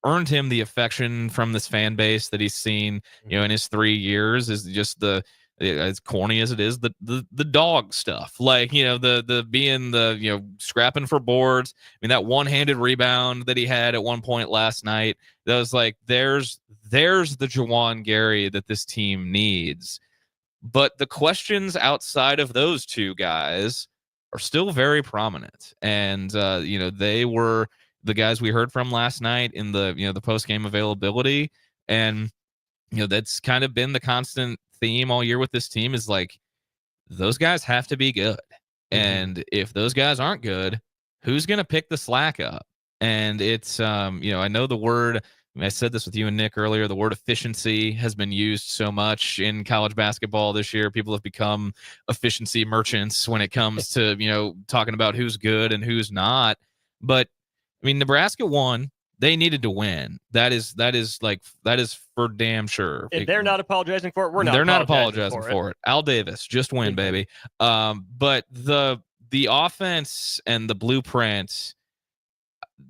earned him the affection from this fan base that he's seen in his 3 years. Is just the as corny as it is, the dog stuff, like, the being the, scrapping for boards. I mean, that one-handed rebound that he had at one point last night, that was like, there's the Juwan Gary that this team needs. But the questions outside of those two guys are still very prominent. And, they were the guys we heard from last night in the, the post-game availability. And, that's kind of been the constant theme all year with this team, is like, those guys have to be good. And if those guys aren't good, who's going to pick the slack up? And it's, I know the word, I said this with you and Nick earlier, the word efficiency has been used so much in college basketball this year. People have become efficiency merchants when it comes to, talking about who's good and who's not. But I mean, Nebraska won. They needed to win. That is for damn sure. If they're not apologizing for it, they're not apologizing for it. Al Davis, just win, baby. But the offense and the blueprint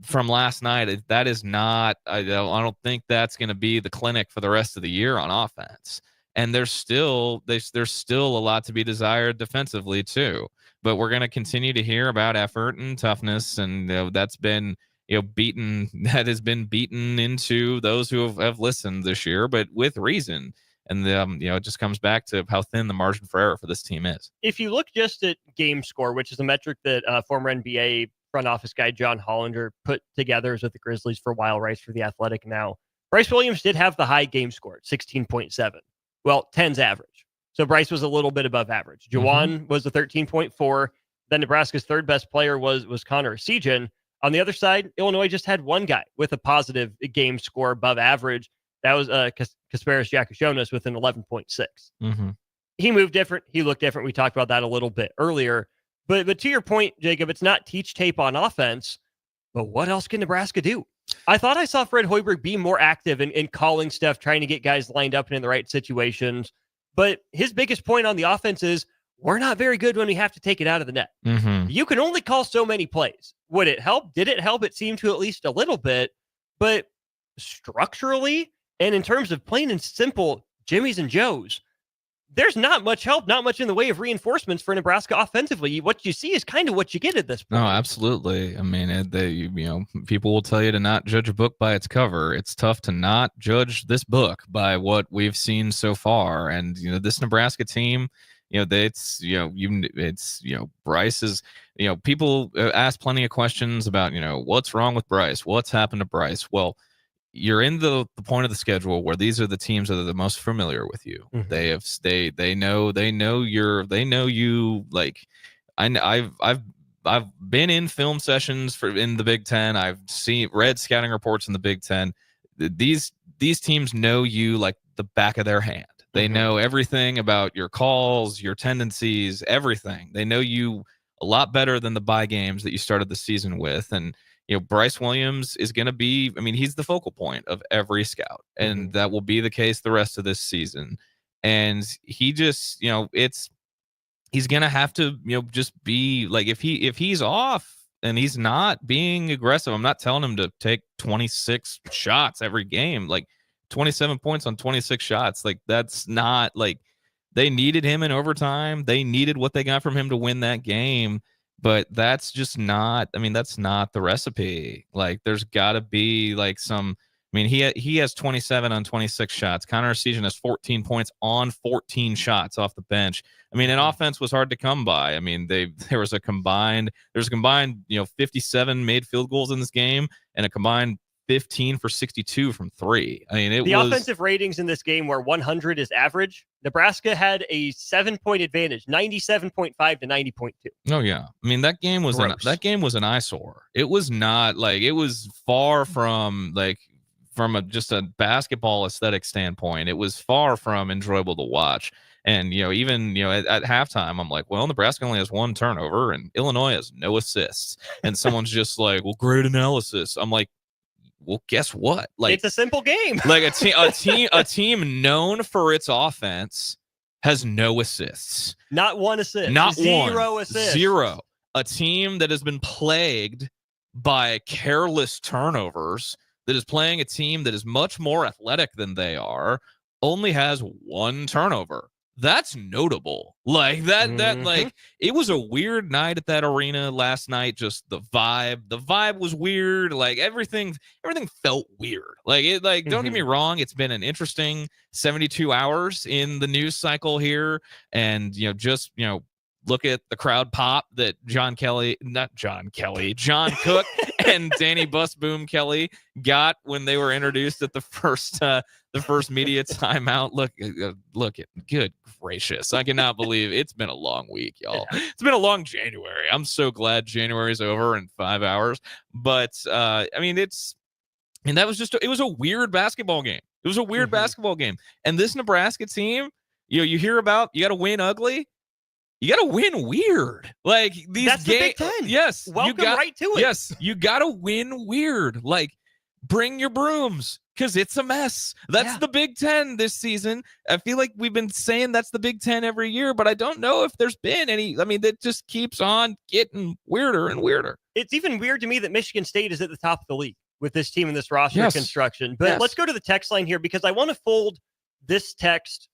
from last night, that is not, I don't think that's going to be the clinic for the rest of the year on offense. And there's still a lot to be desired defensively too. But we're going to continue to hear about effort and toughness, and that's been that has been beaten into those who have listened this year, but with reason. And it just comes back to how thin the margin for error for this team is. If you look just at game score, which is a metric that former NBA front office guy John Hollander put together with the Grizzlies for a while, writes for The Athletic now, Bryce Williams did have the high game score, 16.7. Well, 10's average. So Bryce was a little bit above average. Juwan was a 13.4. Then Nebraska's third best player was Connor Sejan. On the other side, Illinois just had one guy with a positive game score above average. That was Kasparis Giacochonis with an 11.6. He moved different. He looked different. We talked about that a little bit earlier. But to your point, Jacob, it's not teach tape on offense, but what else can Nebraska do? I thought I saw Fred Hoiberg be more active in calling stuff, trying to get guys lined up and in the right situations. But his biggest point on the offense is, we're not very good when we have to take it out of the net. You can only call so many plays. Would it help? Did it help? It seemed to at least a little bit. But structurally, and in terms of plain and simple Jimmys and Joes, there's not much help, not much in the way of reinforcements for Nebraska offensively. What you see is kind of what you get at this point. No, absolutely. I mean, people will tell you to not judge a book by its cover. It's tough to not judge this book by what we've seen so far. And, this Nebraska team, Bryce is, people ask plenty of questions about, what's wrong with Bryce? What's happened to Bryce? Well, you're in the point of the schedule where these are the teams that are the most familiar with you. They know you. Like, I've been in film sessions in the Big Ten. I've read scouting reports in the Big Ten. These teams know you like the back of their hand. They know everything about your calls, your tendencies, everything. They know you a lot better than the bye games that you started the season with. And, Bryce Williams is going to be, he's the focal point of every scout, and that will be the case the rest of this season. And he just, he's going to have to, just be like, if he's off and he's not being aggressive, I'm not telling him to take 26 shots every game, like 27 points on 26 shots. Like, that's not, like, they needed him in overtime. They needed what they got from him to win that game. But that's just not, that's not the recipe. Like, there's got to be like he has 27 on 26 shots. Connor Sejan has 14 points on 14 shots off the bench. An offense was hard to come by. There was a combined 57 made field goals in this game, and a combined 15 for 62 from three. The offensive ratings in this game where 100 is average. Nebraska had a 7-point advantage, 97.5 to 90.2. Oh yeah, that game was an eyesore. It was not like, it was far from like, from just a basketball aesthetic standpoint, it was far from enjoyable to watch. And even at halftime, I'm like, well, Nebraska only has one turnover and Illinois has no assists. And someone's just like, well, great analysis. I'm like, well, guess what? Like, it's a simple game. Like a team known for its offense has no assists. Not one assist. Not Zero one. assists. Zero. A team that has been plagued by careless turnovers, that is playing a team that is much more athletic than they are, only has one turnover. that's notable. Like that like it was a weird night at that arena last night. Just the vibe was weird. Like everything felt weird. Like it, like don't get me wrong, it's been an interesting 72 hours in the news cycle here, and just look at the crowd pop that John Cook and Danny Busboom Kelly got when they were introduced at the first media timeout. Look at, good gracious. I cannot believe it's been a long week, y'all. Yeah. It's been a long January. I'm so glad January's over in 5 hours. But that was it was a weird basketball game. It was a weird basketball game. And this Nebraska team, you hear about, you got to win ugly. You got to win weird. Like these That's the Big Ten. Yes. Welcome right to it. Yes. You got to win weird. Like bring your brooms because it's a mess. That's the Big Ten this season. I feel like we've been saying that's the Big Ten every year, but I don't know if there's been any. That just keeps on getting weirder and weirder. It's even weird to me that Michigan State is at the top of the league with this team and this roster construction. But let's go to the text line here because I want to fold this text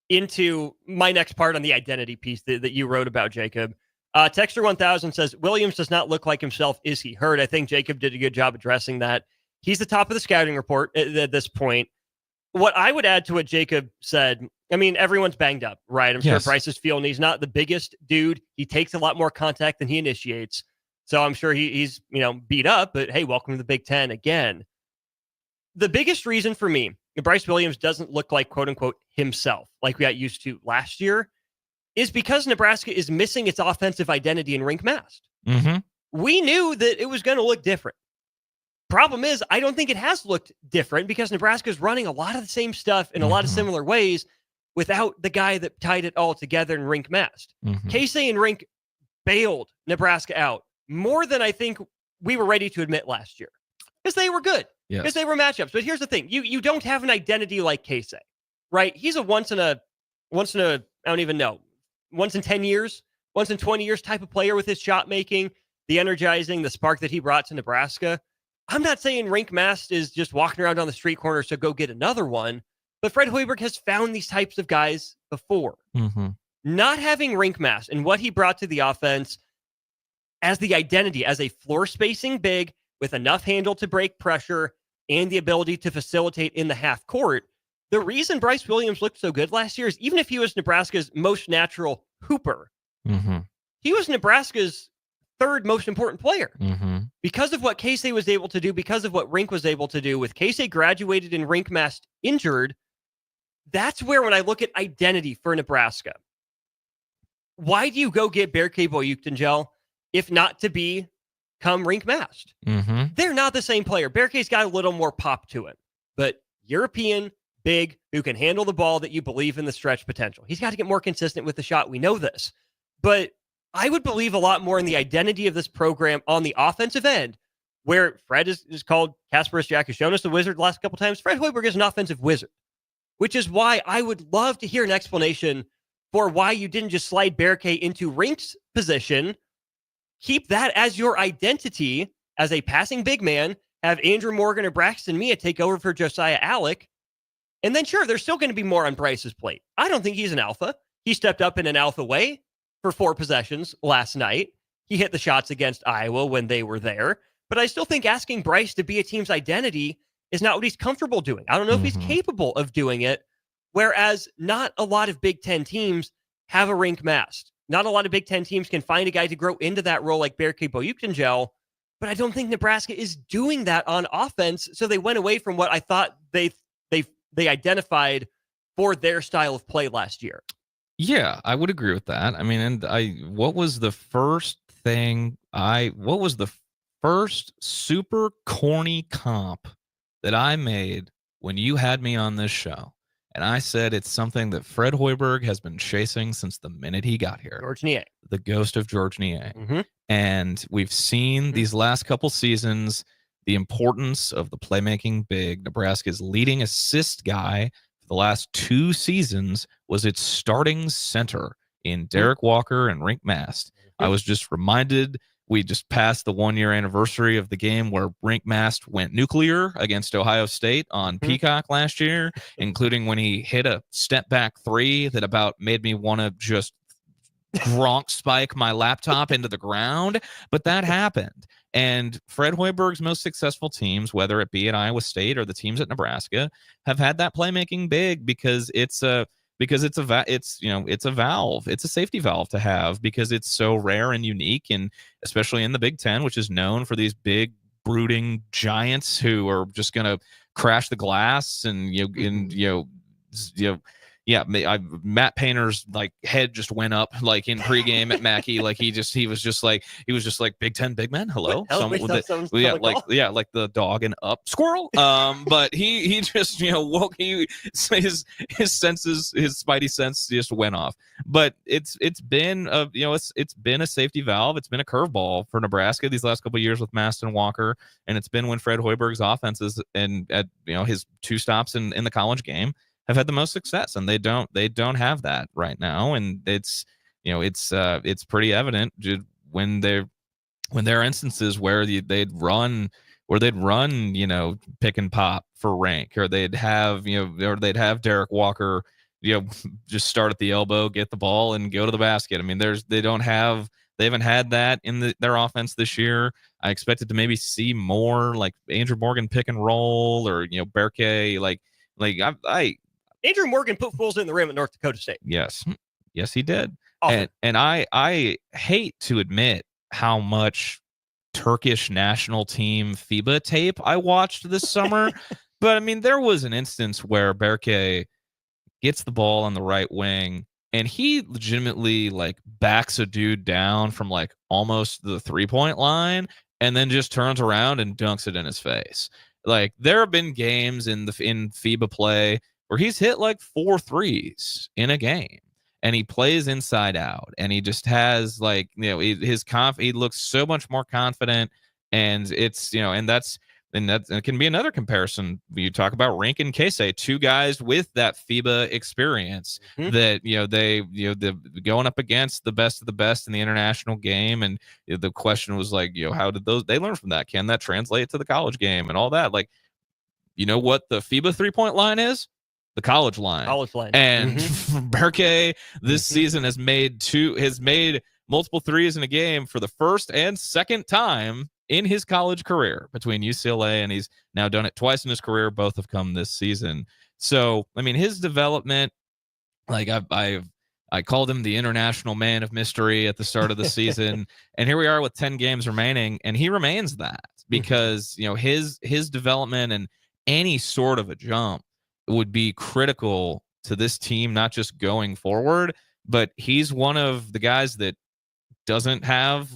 into my next part on the identity piece that you wrote about, Jacob. Texter 1000 says, Williams does not look like himself. Is he hurt? I think Jacob did a good job addressing that. He's the top of the scouting report at this point. What I would add to what Jacob said, everyone's banged up, right? I'm sure Bryce is feeling he's not the biggest dude. He takes a lot more contact than he initiates. So I'm sure he's beat up, but hey, welcome to the Big Ten again. The biggest reason for me, Bryce Williams doesn't look like, quote unquote, himself, like we got used to last year, is because Nebraska is missing its offensive identity in rink mast. We knew that it was going to look different. Problem is, I don't think it has looked different because Nebraska is running a lot of the same stuff in a lot of similar ways without the guy that tied it all together in rink mast. Casey and Rink bailed Nebraska out more than I think we were ready to admit last year because they were good. Because they were matchups. But here's the thing. You don't have an identity like Casey, right? He's a once in I don't even know, once in 10 years, once in 20 years type of player with his shot making, the energizing, the spark that he brought to Nebraska. I'm not saying Rink Mast is just walking around on the street corner, so go get another one. But Fred Hoiberg has found these types of guys before. Not having Rink Mast and what he brought to the offense as the identity, as a floor spacing big with enough handle to break pressure and the ability to facilitate in the half court. The reason Bryce Williams looked so good last year is even if he was Nebraska's most natural hooper, he was Nebraska's third most important player because of what Casey was able to do, because of what Rink was able to do. With Casey graduated and Rink Mast injured, that's where when I look at identity for Nebraska, why do you go get Berkay Boyuktanjel if not to become Rink Mast? They're not the same player. Berkay's got a little more pop to him, but European, big, who can handle the ball, that you believe in the stretch potential. He's got to get more consistent with the shot. We know this, but I would believe a lot more in the identity of this program on the offensive end, where Fred is called Kasparis Jakasjonas the wizard the last couple times. Fred Hoiberg is an offensive wizard, which is why I would love to hear an explanation for why you didn't just slide Berkay into Rink's position, keep that as your identity as a passing big man, have Andrew Morgan or Braxton Mia take over for Josiah Alec, and then sure, there's still going to be more on Bryce's plate. I don't think he's an alpha. He stepped up in an alpha way for 4 possessions last night. He hit the shots against Iowa when they were there, but I still think asking Bryce to be a team's identity is not what he's comfortable doing. I don't know if he's capable of doing it, whereas not a lot of Big Ten teams have a Rink Mast. Not a lot of Big Ten teams can find a guy to grow into that role like Berkay Boyuktanjel, but I don't think Nebraska is doing that on offense, so they went away from what I thought they identified for their style of play last year. Yeah, I would agree with that. What was the first super corny comp that I made when you had me on this show? And I said it's something that Fred Hoiberg has been chasing since the minute he got here. George Niang. The ghost of George Niang. And we've seen these last couple seasons the importance of the playmaking big. Nebraska's leading assist guy for the last 2 seasons was its starting center in Derek Walker and Rink Mast. I was just reminded We just passed the 1-year anniversary of the game where Rink Mast went nuclear against Ohio State on Peacock last year, including when he hit a step back 3 that about made me want to just Gronk spike my laptop into the ground. But that happened. And Fred Hoiberg's most successful teams, whether it be at Iowa State or the teams at Nebraska, have had that playmaking big because it's a valve. It's a safety valve to have because it's so rare and unique, and especially in the Big Ten, which is known for these big brooding giants who are just going to crash the glass and Matt Painter's like head just went up like in pregame at Mackey. Like he was just like Big Ten big man. Hello. Like the dog and up squirrel. But he just, woke, his senses, his spidey sense just went off. But it's been it's been a safety valve. It's been a curveball for Nebraska these last couple of years with Mast and Walker. And it's been when Fred Hoiberg's offenses and at his 2 stops in the college game have had the most success, and they don't have that right now. And it's pretty evident when there are instances where they'd run pick and pop for Rank, or they'd have Derek Walker just start at the elbow, get the ball, and go to the basket. I mean, they haven't had that in their offense this year. I expected to maybe see more like Andrew Morgan pick and roll, or Berkey like Andrew Morgan put fools in the rim at North Dakota State. Yes, he did. And I hate to admit how much Turkish national team FIBA tape I watched this summer, but I mean, there was an instance where Berkey gets the ball on the right wing, and he legitimately like backs a dude down from like almost the 3-point line, and then just turns around and dunks it in his face. Like, there have been games in FIBA play where he's hit like 4 threes in a game, and he plays inside out, and he just has like, he looks so much more confident. And it's, and it can be another comparison. You talk about Rink and Casey, 2 guys with that FIBA experience that, they're going up against the best of the best in the international game. And the question was like, how did they learn from that? Can that translate to the college game and all that? Like, what the FIBA 3-point line is? The college line. And Berkey this season has made multiple threes in a game for the first and second time in his college career between UCLA, and he's now done it twice in his career. Both have come this season. So, I mean, his development, like I called him the international man of mystery at the start of the season, and here we are with 10 games remaining, and he remains that because, his development and any sort of a jump would be critical to this team, not just going forward, but he's one of the guys that doesn't have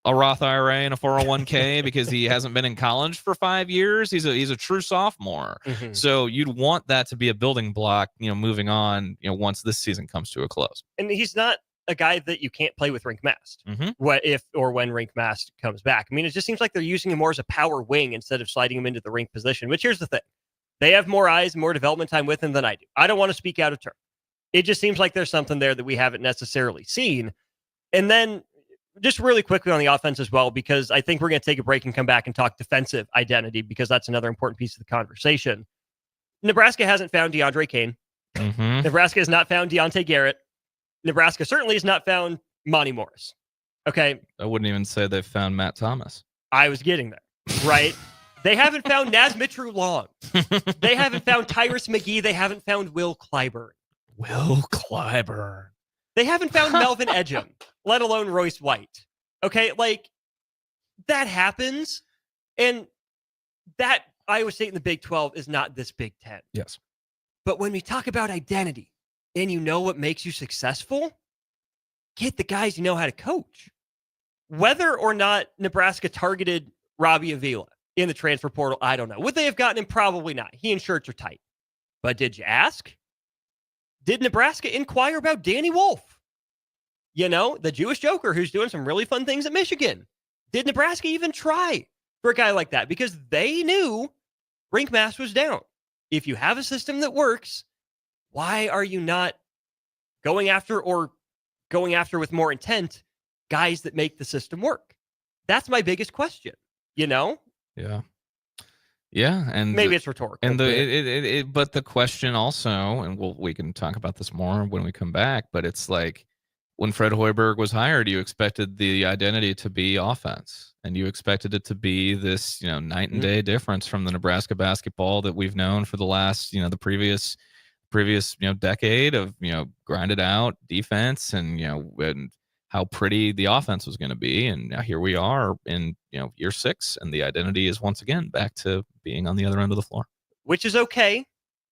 a Roth IRA and a 401k because he hasn't been in college for 5 years. He's a true sophomore. So you'd want that to be a building block, moving on, once this season comes to a close. And he's not a guy that you can't play with Rink Mast when Rink Mast comes back. I mean, it just seems like they're using him more as a power wing instead of sliding him into the rink position, which, here's the thing. They have more eyes, more development time with him than I do. I don't want to speak out of turn. It just seems like there's something there that we haven't necessarily seen. And then just really quickly on the offense as well, because I think we're going to take a break and come back and talk defensive identity, because that's another important piece of the conversation. Nebraska hasn't found DeAndre Kane. Nebraska has not found Deontay Garrett. Nebraska certainly has not found Monty Morris. Okay. I wouldn't even say they've found Matt Thomas. I was getting there, right? They haven't found Naz Mitru Long. They haven't found Tyrus McGee. They haven't found Will Clyburn. They haven't found Melvin Edgem, let alone Royce White. Okay, like, that happens. And that Iowa State in the Big 12 is not this Big 10. Yes. But when we talk about identity and what makes you successful, get the guys you know how to coach. Whether or not Nebraska targeted Robbie Avila in the transfer portal, I don't know. Would they have gotten him? Probably not. He and shirts are tight. But did you ask? Did Nebraska inquire about Danny Wolf? The Jewish Joker who's doing some really fun things at Michigan. Did Nebraska even try for a guy like that? Because they knew Rink Mast was down. If you have a system that works, why are you not going after with more intent guys that make the system work? That's my biggest question, Yeah. Yeah, and maybe it's rhetorical. And but the question also, and we can talk about this more when we come back, but it's like when Fred Hoiberg was hired, you expected the identity to be offense, and you expected it to be this, night and day difference from the Nebraska basketball that we've known for the last, the previous decade of, grinded out defense and, and how pretty the offense was going to be. And now here we are in, year 6, and the identity is once again back to being on the other end of the floor. Which is okay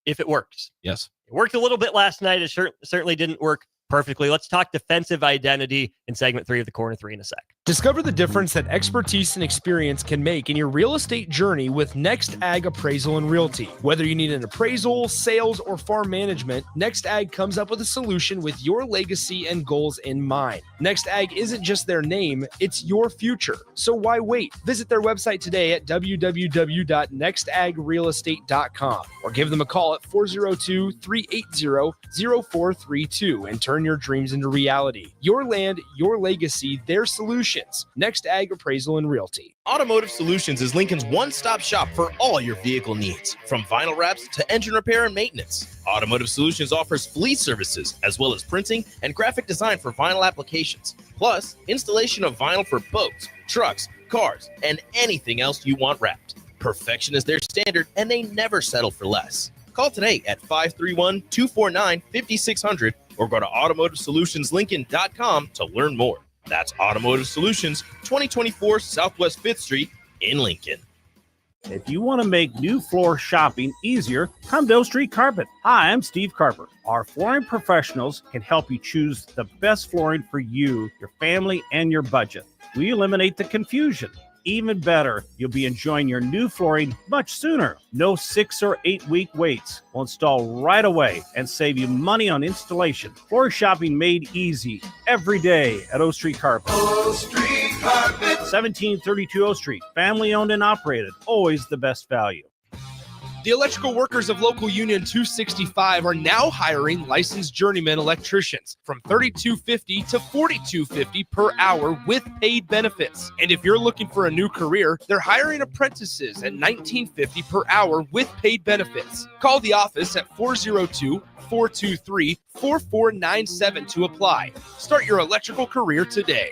if it works. Yes. It worked a little bit last night. It certainly didn't work perfectly. Let's talk defensive identity in segment 3 of the Corner 3 in a sec. Discover the difference that expertise and experience can make in your real estate journey with Next Ag Appraisal and Realty. Whether you need an appraisal, sales, or farm management, Next Ag comes up with a solution with your legacy and goals in mind. Next Ag isn't just their name, it's your future. So why wait? Visit their website today at www.nextagrealestate.com or give them a call at 402-380-0432 and turn your dreams into reality. Your land, your legacy, their solutions. Next Ag Appraisal and Realty. Automotive Solutions is Lincoln's one-stop shop for all your vehicle needs, from vinyl wraps to engine repair and maintenance. Automotive Solutions offers fleet services, as well as printing and graphic design for vinyl applications, plus installation of vinyl for boats, trucks, cars, and anything else you want wrapped. Perfection is their standard, and they never settle for less. Call today at 531-249-5600 or go to automotivesolutionslincoln.com to learn more. That's Automotive Solutions, 2024 Southwest 5th Street in Lincoln. If you want to make new floor shopping easier, come to O Street Carpet. Hi, I'm Steve Carper. Our flooring professionals can help you choose the best flooring for you, your family, and your budget. We eliminate the confusion. Even better, you'll be enjoying your new flooring much sooner. No 6 or 8 week waits. We'll install right away and save you money on installation. Floor shopping made easy every day at O Street Carpet. O Street Carpet. 1732 O Street. Family owned and operated. Always the best value. The electrical workers of Local Union 265 are now hiring licensed journeyman electricians from $32.50 to $42.50 per hour with paid benefits. And if you're looking for a new career, they're hiring apprentices at $19.50 per hour with paid benefits. Call the office at 402-423-4497 to apply. Start your electrical career today.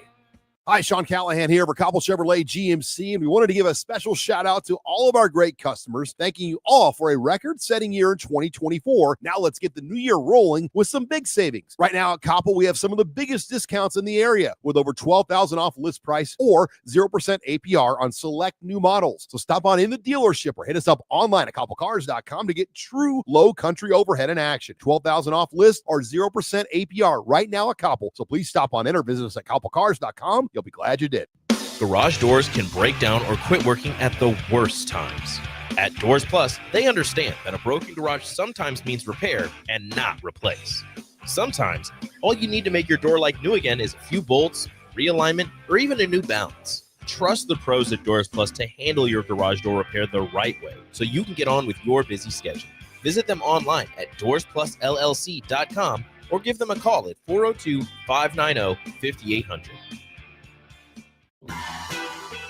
Hi, Sean Callahan here for Cobble Chevrolet GMC, and we wanted to give a special shout out to all of our great customers, thanking you all for a record-setting year in 2024. Now let's get the new year rolling with some big savings. Right now at Cobble, we have some of the biggest discounts in the area with over $12,000 off list price or 0% APR on select new models. So stop on in the dealership or hit us up online at cobblecars.com to get true low country overhead in action. $12,000 off list or 0% APR right now at Cobble. So please stop on in or visit us at cobblecars.com. You'll be glad you did. Garage doors can break down or quit working at the worst times. At Doors Plus, they understand that a broken garage sometimes means repair and not replace. Sometimes, all you need to make your door like new again is a few bolts, realignment, or even a new balance. Trust the pros at Doors Plus to handle your garage door repair the right way so you can get on with your busy schedule. Visit them online at doorsplusllc.com or give them a call at 402-590-5800.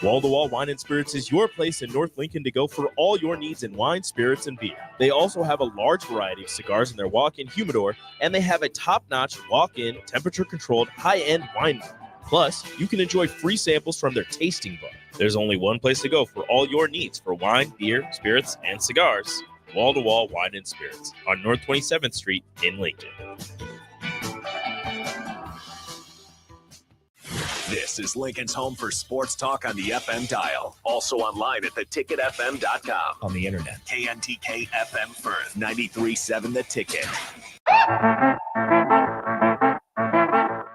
Wall to Wall Wine and Spirits is your place in North Lincoln to go for all your needs in wine, spirits, and beer. They also have a large variety of cigars in their walk-in humidor, and they have a top-notch walk-in, temperature-controlled, high-end wine bar. Plus, you can enjoy free samples from their tasting bar. There's only one place to go for all your needs for wine, beer, spirits, and cigars. Wall to Wall Wine and Spirits on North 27th Street in Lincoln. This is Lincoln's home for sports talk on the FM dial. Also online at theticketfm.com. On the internet. KNTK FM Firth, 93.7 The Ticket.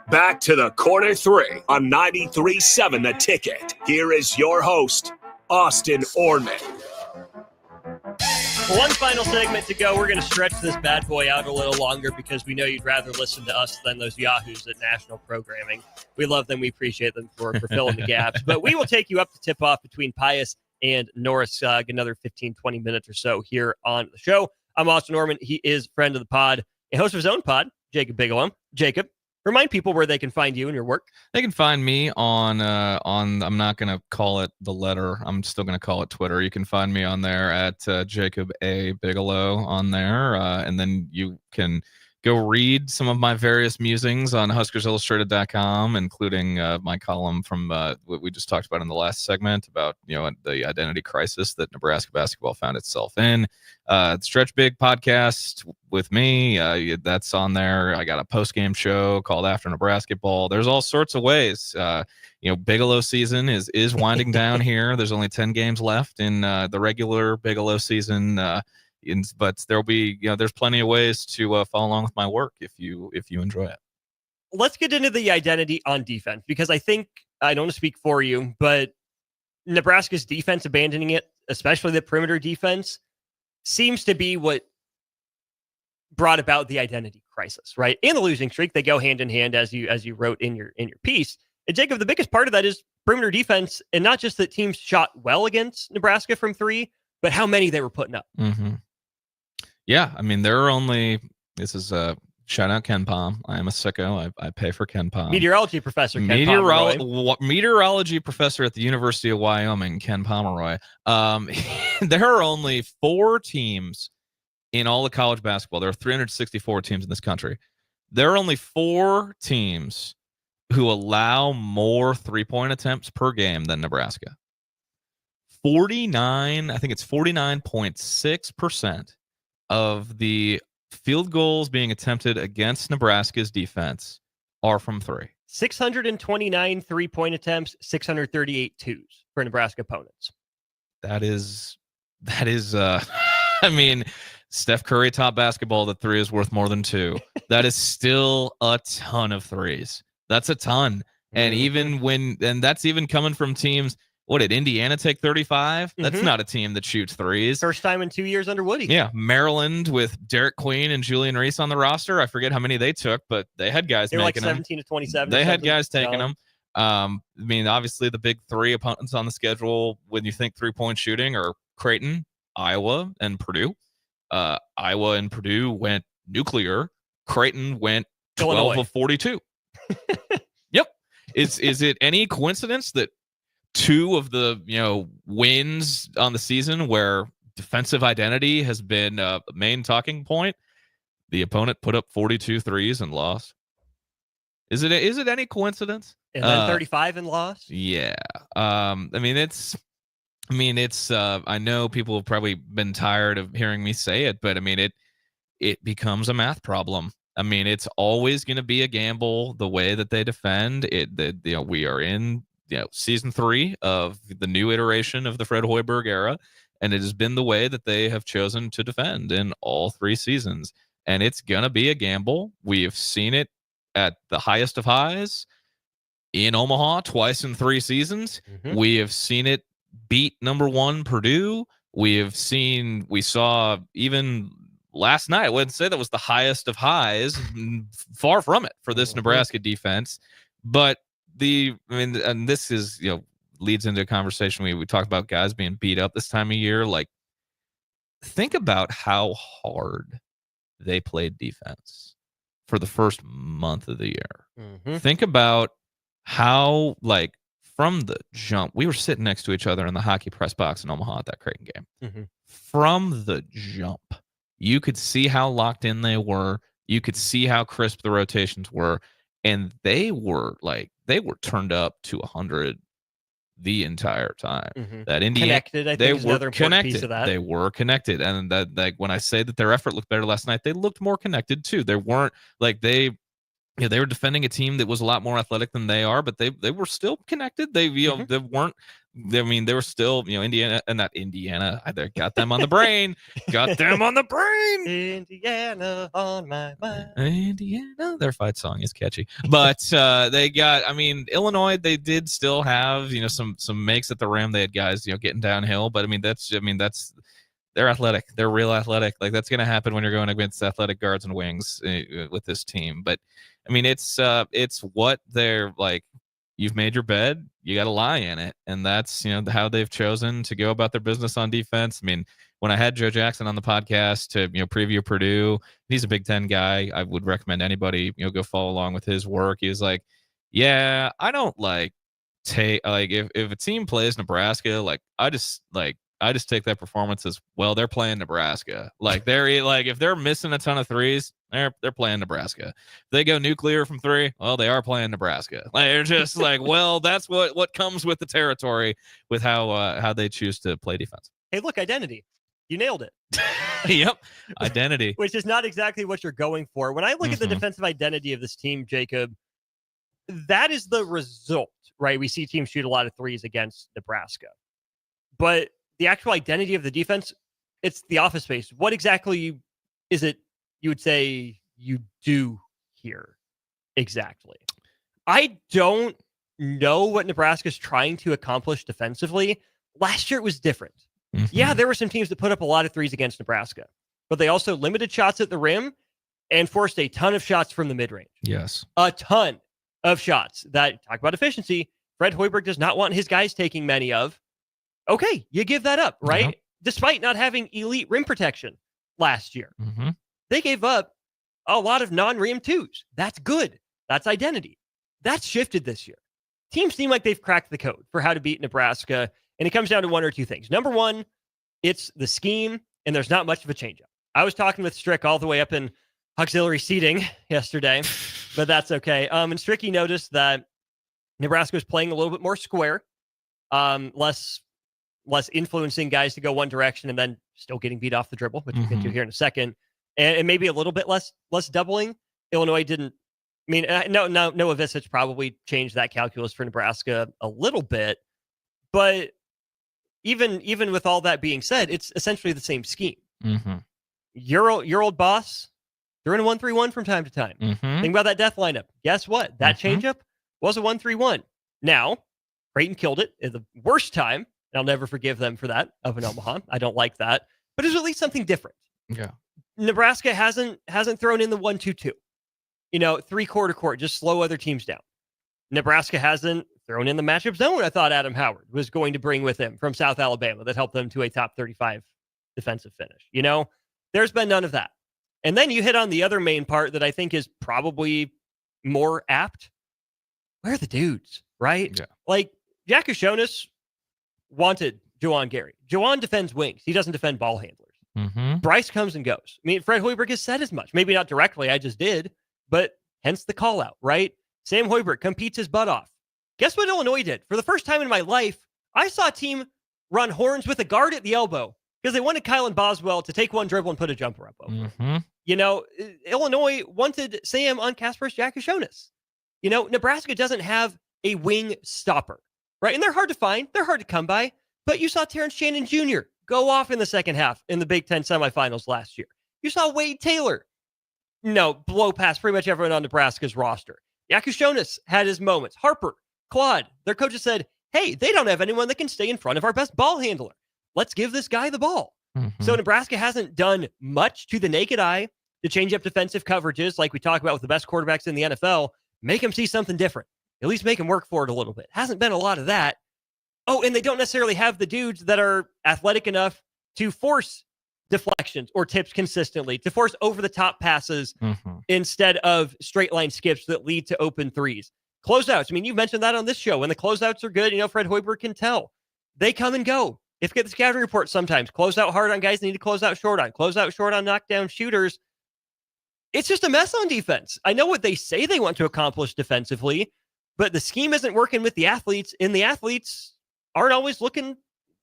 Back to the Corner 3 on 93.7 The Ticket. Here is your host, Austin Oerman. One final segment to go. We're going to stretch this bad boy out a little longer because we know you'd rather listen to us than those yahoos at National Programming. We love them. We appreciate them for filling the gaps. But we will take you up to tip-off between Pius and Norris, another 15, 20 minutes or so here on the show. I'm Austin Oerman. He is friend of the pod, a host of his own pod, Jacob Bigelow. Jacob, Remind people where they can find you and your work. They can find me on I'm not going to call it the letter. I'm still going to call it Twitter. You can find me on there at Jacob A. Bigelow on there. And then you can go read some of my various musings on HuskersIllustrated.com, including my column from what we just talked about in the last segment about the identity crisis that Nebraska basketball found itself in. The Stretch Big podcast with me, that's on there. I got a post-game show called After Nebraska Ball. There's all sorts of ways. Bigelow season is winding down here. There's only 10 games left in the regular Bigelow season. But there'll be there's plenty of ways to follow along with my work if you enjoy it. Let's get into the identity on defense, because I think, I don't want to speak for you, but Nebraska's defense abandoning it, especially the perimeter defense, seems to be what brought about the identity crisis, right? And the losing streak, they go hand in hand, as you wrote in your piece. And Jacob, the biggest part of that is perimeter defense, and not just that teams shot well against Nebraska from three, but how many they were putting up. Mm-hmm. Yeah, I mean, there are only, this is a shout out Ken Palm. I am a sicko. I pay for Ken Palm. Meteorology professor Ken Pomeroy. Meteorology professor at the University of Wyoming, Ken Pomeroy. There are only 4 teams in all of college basketball. There are 364 teams in this country. There are only 4 teams who allow more three-point attempts per game than Nebraska. 49, I think it's 49.6% of the field goals being attempted against Nebraska's defense are from 3. 629 three-point attempts, 638 twos for Nebraska opponents. That is I mean, Steph Curry top basketball, that 3 is worth more than 2. That is still a ton of threes. That's a ton. And that's even coming from teams. What did Indiana take 35? That's not a team that shoots threes. First time in 2 years under Woody. Yeah, Maryland with Derek Queen and Julian Reese on the roster. I forget how many they took, but they had guys making them. They were like 17 to 27. They had guys taking them. I mean, obviously the big 3 opponents on the schedule when you think three-point shooting are Creighton, Iowa, and Purdue. Iowa and Purdue went nuclear. Creighton went 12 Illinois. of 42. Yep. Is it any coincidence that 2 of the wins on the season where defensive identity has been a main talking point, the opponent put up 42 threes and lost? Is it any coincidence? And then 35 and lost? Yeah. I know people have probably been tired of hearing me say it, but I mean it becomes a math problem. I mean, it's always going to be a gamble the way that they defend it. We are in season 3 of the new iteration of the Fred Hoiberg era, and it has been the way that they have chosen to defend in all 3 seasons. And it's going to be a gamble. We have seen it at the highest of highs in Omaha twice in 3 seasons. Mm-hmm. We have seen it beat number 1 Purdue. We saw even last night, I wouldn't say that was the highest of highs, far from it for this Nebraska defense. But and this is, leads into a conversation we talked about guys being beat up this time of year. Like, think about how hard they played defense for the first month of the year. Mm-hmm. Think about how, from the jump, we were sitting next to each other in the hockey press box in Omaha at that Creighton game. Mm-hmm. From the jump, you could see how locked in they were. You could see how crisp the rotations were. And they were turned up to 100 the entire time. Mm-hmm. That Indiana connected, I think, is another important piece of that. They were connected, and that when I say that their effort looked better last night, they looked more connected too. They weren't they were defending a team that was a lot more athletic than they are, but they were still connected. They they weren't. I mean, they were still Indiana, and not Indiana. I got them on the brain. Got them on the brain. Indiana on my mind. Indiana. Their fight song is catchy, but they got. I mean, Illinois. They did still have some makes at the rim. They had guys getting downhill, but that's they're athletic. They're real athletic. Like, that's going to happen when you're going against athletic guards and wings with this team. But I mean, it's what they're like. you've made your bed, you got to lie in it. And that's, how they've chosen to go about their business on defense. I mean, when I had Joe Jackson on the podcast to, preview Purdue, he's a Big Ten guy. I would recommend anybody, go follow along with his work. He was like, yeah, I don't take if a team plays Nebraska, I just take that performance as, well, they're playing Nebraska. If they're missing a ton of threes, they're playing Nebraska. If they go nuclear from three, well, they are playing Nebraska. They're just well, that's what comes with the territory with how they choose to play defense. Hey, look, identity. You nailed it. Yep, identity. Which is not exactly what you're going for. When I look at the defensive identity of this team, Jacob, that is the result, right? We see teams shoot a lot of threes against Nebraska. But the actual identity of the defense, it's the office space. What exactly is it you would say you do here? Exactly. I don't know what Nebraska's trying to accomplish defensively. Last year it was different. Yeah, there were some teams that put up a lot of threes against Nebraska, but they also limited shots at the rim and forced a ton of shots from the mid-range. Yes. A ton of shots. That, talk about efficiency, Fred Hoiberg does not want his guys taking many of. Okay, you give that up, right? Yep. Despite not having elite rim protection last year. They gave up a lot of non-rim twos. That's good. That's identity. That's shifted this year. Teams seem like they've cracked the code for how to beat Nebraska, and it comes down to one or two things. Number one, it's the scheme, and there's not much of a change-up. I was talking with Strick all the way up in auxiliary seating yesterday, but that's okay. And Stricky noticed that Nebraska was playing a little bit more square, less influencing guys to go one direction and then still getting beat off the dribble, which we'll get to here in a second, and maybe a little bit less doubling. Illinois didn't. I mean, Noah Visich probably changed that calculus for Nebraska a little bit, but even with all that being said, it's essentially the same scheme. Your old boss, they're in a 1-3-1 from time to time. Think about that death lineup. Guess what? That changeup was a 1-3-1. Now, Creighton killed it at the worst time. And I'll never forgive them for that up in Omaha. I don't like that, but it's at least something different. Yeah. Nebraska hasn't thrown in the 1-2-2. 3-quarter court, just slow other teams down. Nebraska hasn't thrown in the matchup zone. I thought Adam Howard was going to bring with him from South Alabama that helped them to a top 35 defensive finish. There's been none of that. And then you hit on the other main part that I think is probably more apt. Where are the dudes, right? Yeah. Jack Ushonis wanted Juwan Gary. Juwan defends wings. He doesn't defend ball handlers. Bryce comes and goes. I mean, Fred Hoiberg has said as much. Maybe not directly, I just did, but hence the call out, right? Sam Hoiberg competes his butt off. Guess what Illinois did? For the first time in my life, I saw a team run horns with a guard at the elbow because they wanted Kylan Boswell to take one dribble and put a jumper up over. Illinois wanted Sam on Kaspar's Jack Ushonis. Nebraska doesn't have a wing stopper, right? And they're hard to find. They're hard to come by. But you saw Terrence Shannon Jr. go off in the second half in the Big Ten semifinals last year. You saw Wade Taylor, blow past pretty much everyone on Nebraska's roster. Jack Ushonis had his moments. Harper, Claude, their coaches said, hey, they don't have anyone that can stay in front of our best ball handler. Let's give this guy the ball. So Nebraska hasn't done much to the naked eye to change up defensive coverages like we talk about with the best quarterbacks in the NFL. Make him see something different. At least make him work for it a little bit. Hasn't been a lot of that. Oh, and they don't necessarily have the dudes that are athletic enough to force deflections or tips consistently, to force over-the-top passes instead of straight-line skips that lead to open threes. Closeouts. I mean, you mentioned that on this show. When the closeouts are good, Fred Hoiberg can tell. They come and go. If you get the scouting report sometimes, close out hard on guys they need to close out short on, close out short on knockdown shooters. It's just a mess on defense. I know what they say they want to accomplish defensively, but the scheme isn't working with the athletes, and the athletes aren't always looking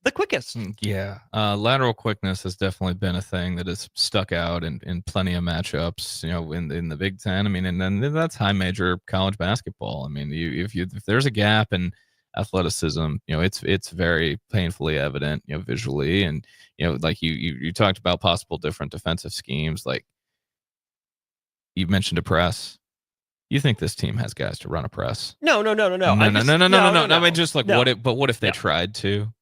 the quickest. Yeah. Lateral quickness has definitely been a thing that has stuck out in plenty of matchups, in the Big Ten. I mean, and then that's high major college basketball. I mean, if there's a gap in athleticism, it's very painfully evident, visually. And, like you talked about possible different defensive schemes. Like you mentioned a press. You think this team has guys to run a press? No. No. I mean, just like what if they tried to?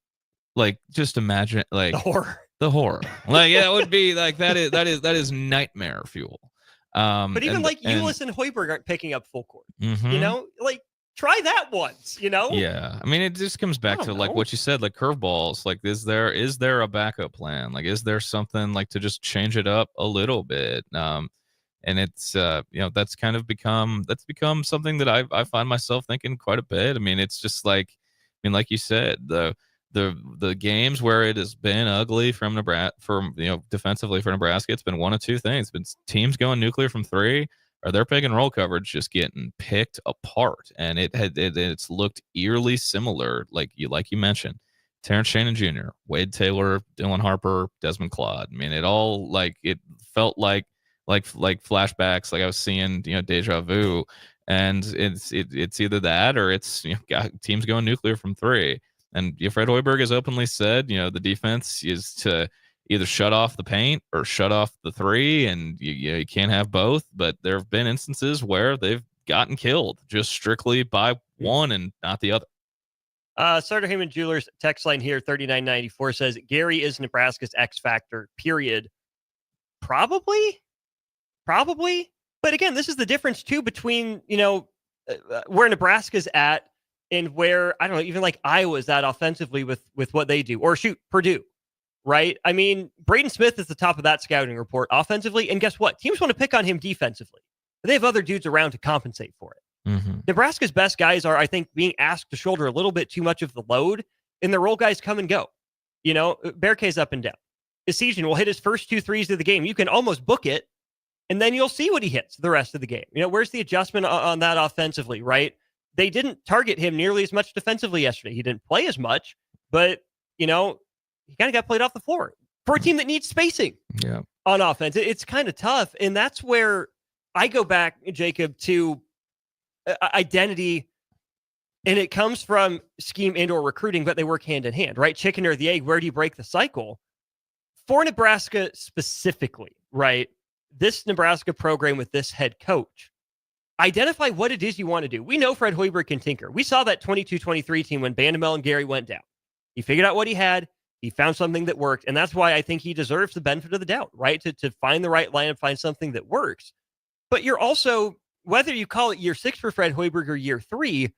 Like, just imagine like the horror. Like, yeah, it would be like that is nightmare fuel. But even Ulis and Hoiberg aren't picking up full court. try that once, you know? Yeah. I mean, it just comes back to like what you said, like curveballs. Like, is there a backup plan? Like, is there something like to just change it up a little bit? And it's that's become something that I find myself thinking quite a bit. I mean, it's just like, I mean, like you said, the games where it has been ugly from Nebraska, defensively for Nebraska, it's been one of two things. It's been teams going nuclear from three, or their pick and roll coverage just getting picked apart. And it's looked eerily similar, like you mentioned. Terrence Shannon Jr., Wade Taylor, Dylan Harper, Desmond Claude. I mean, it felt like flashbacks, like I was seeing, deja vu. And it's either that or it's teams going nuclear from three. And Fred Hoiberg has openly said, the defense is to either shut off the paint or shut off the three, and you can't have both. But there have been instances where they've gotten killed just strictly by one and not the other. Sartor Heyman Jewelers text line here, 3994 says, Gary is Nebraska's X factor, period. Probably. But again, this is the difference too between, where Nebraska's at and where, I don't know, even like Iowa's at offensively with what they do, or shoot, Purdue, right? I mean, Braden Smith is the top of that scouting report offensively. And guess what? Teams want to pick on him defensively. They have other dudes around to compensate for it. Mm-hmm. Nebraska's best guys are, I think, being asked to shoulder a little bit too much of the load, and their role guys come and go. Bearcay's up and down. Esigian will hit his first 2 threes of the game. You can almost book it, and then you'll see what he hits the rest of the game. Where's the adjustment on that offensively, right? They didn't target him nearly as much defensively yesterday. He didn't play as much, but, he kind of got played off the floor for a team that needs spacing on offense. It's kind of tough, and that's where I go back, Jacob, to identity, and it comes from scheme and or recruiting, but they work hand in hand, right? Chicken or the egg, where do you break the cycle? For Nebraska specifically, right? This Nebraska program with this head coach, identify what it is you want to do. We know Fred Hoiberg can tinker. We saw that 22-23 team when Bandamel and Gary went down. He figured out what he had. He found something that worked, and that's why I think he deserves the benefit of the doubt, right? To find the right line and find something that works. But you're also, whether you call it year 6 for Fred Hoiberg or year 3,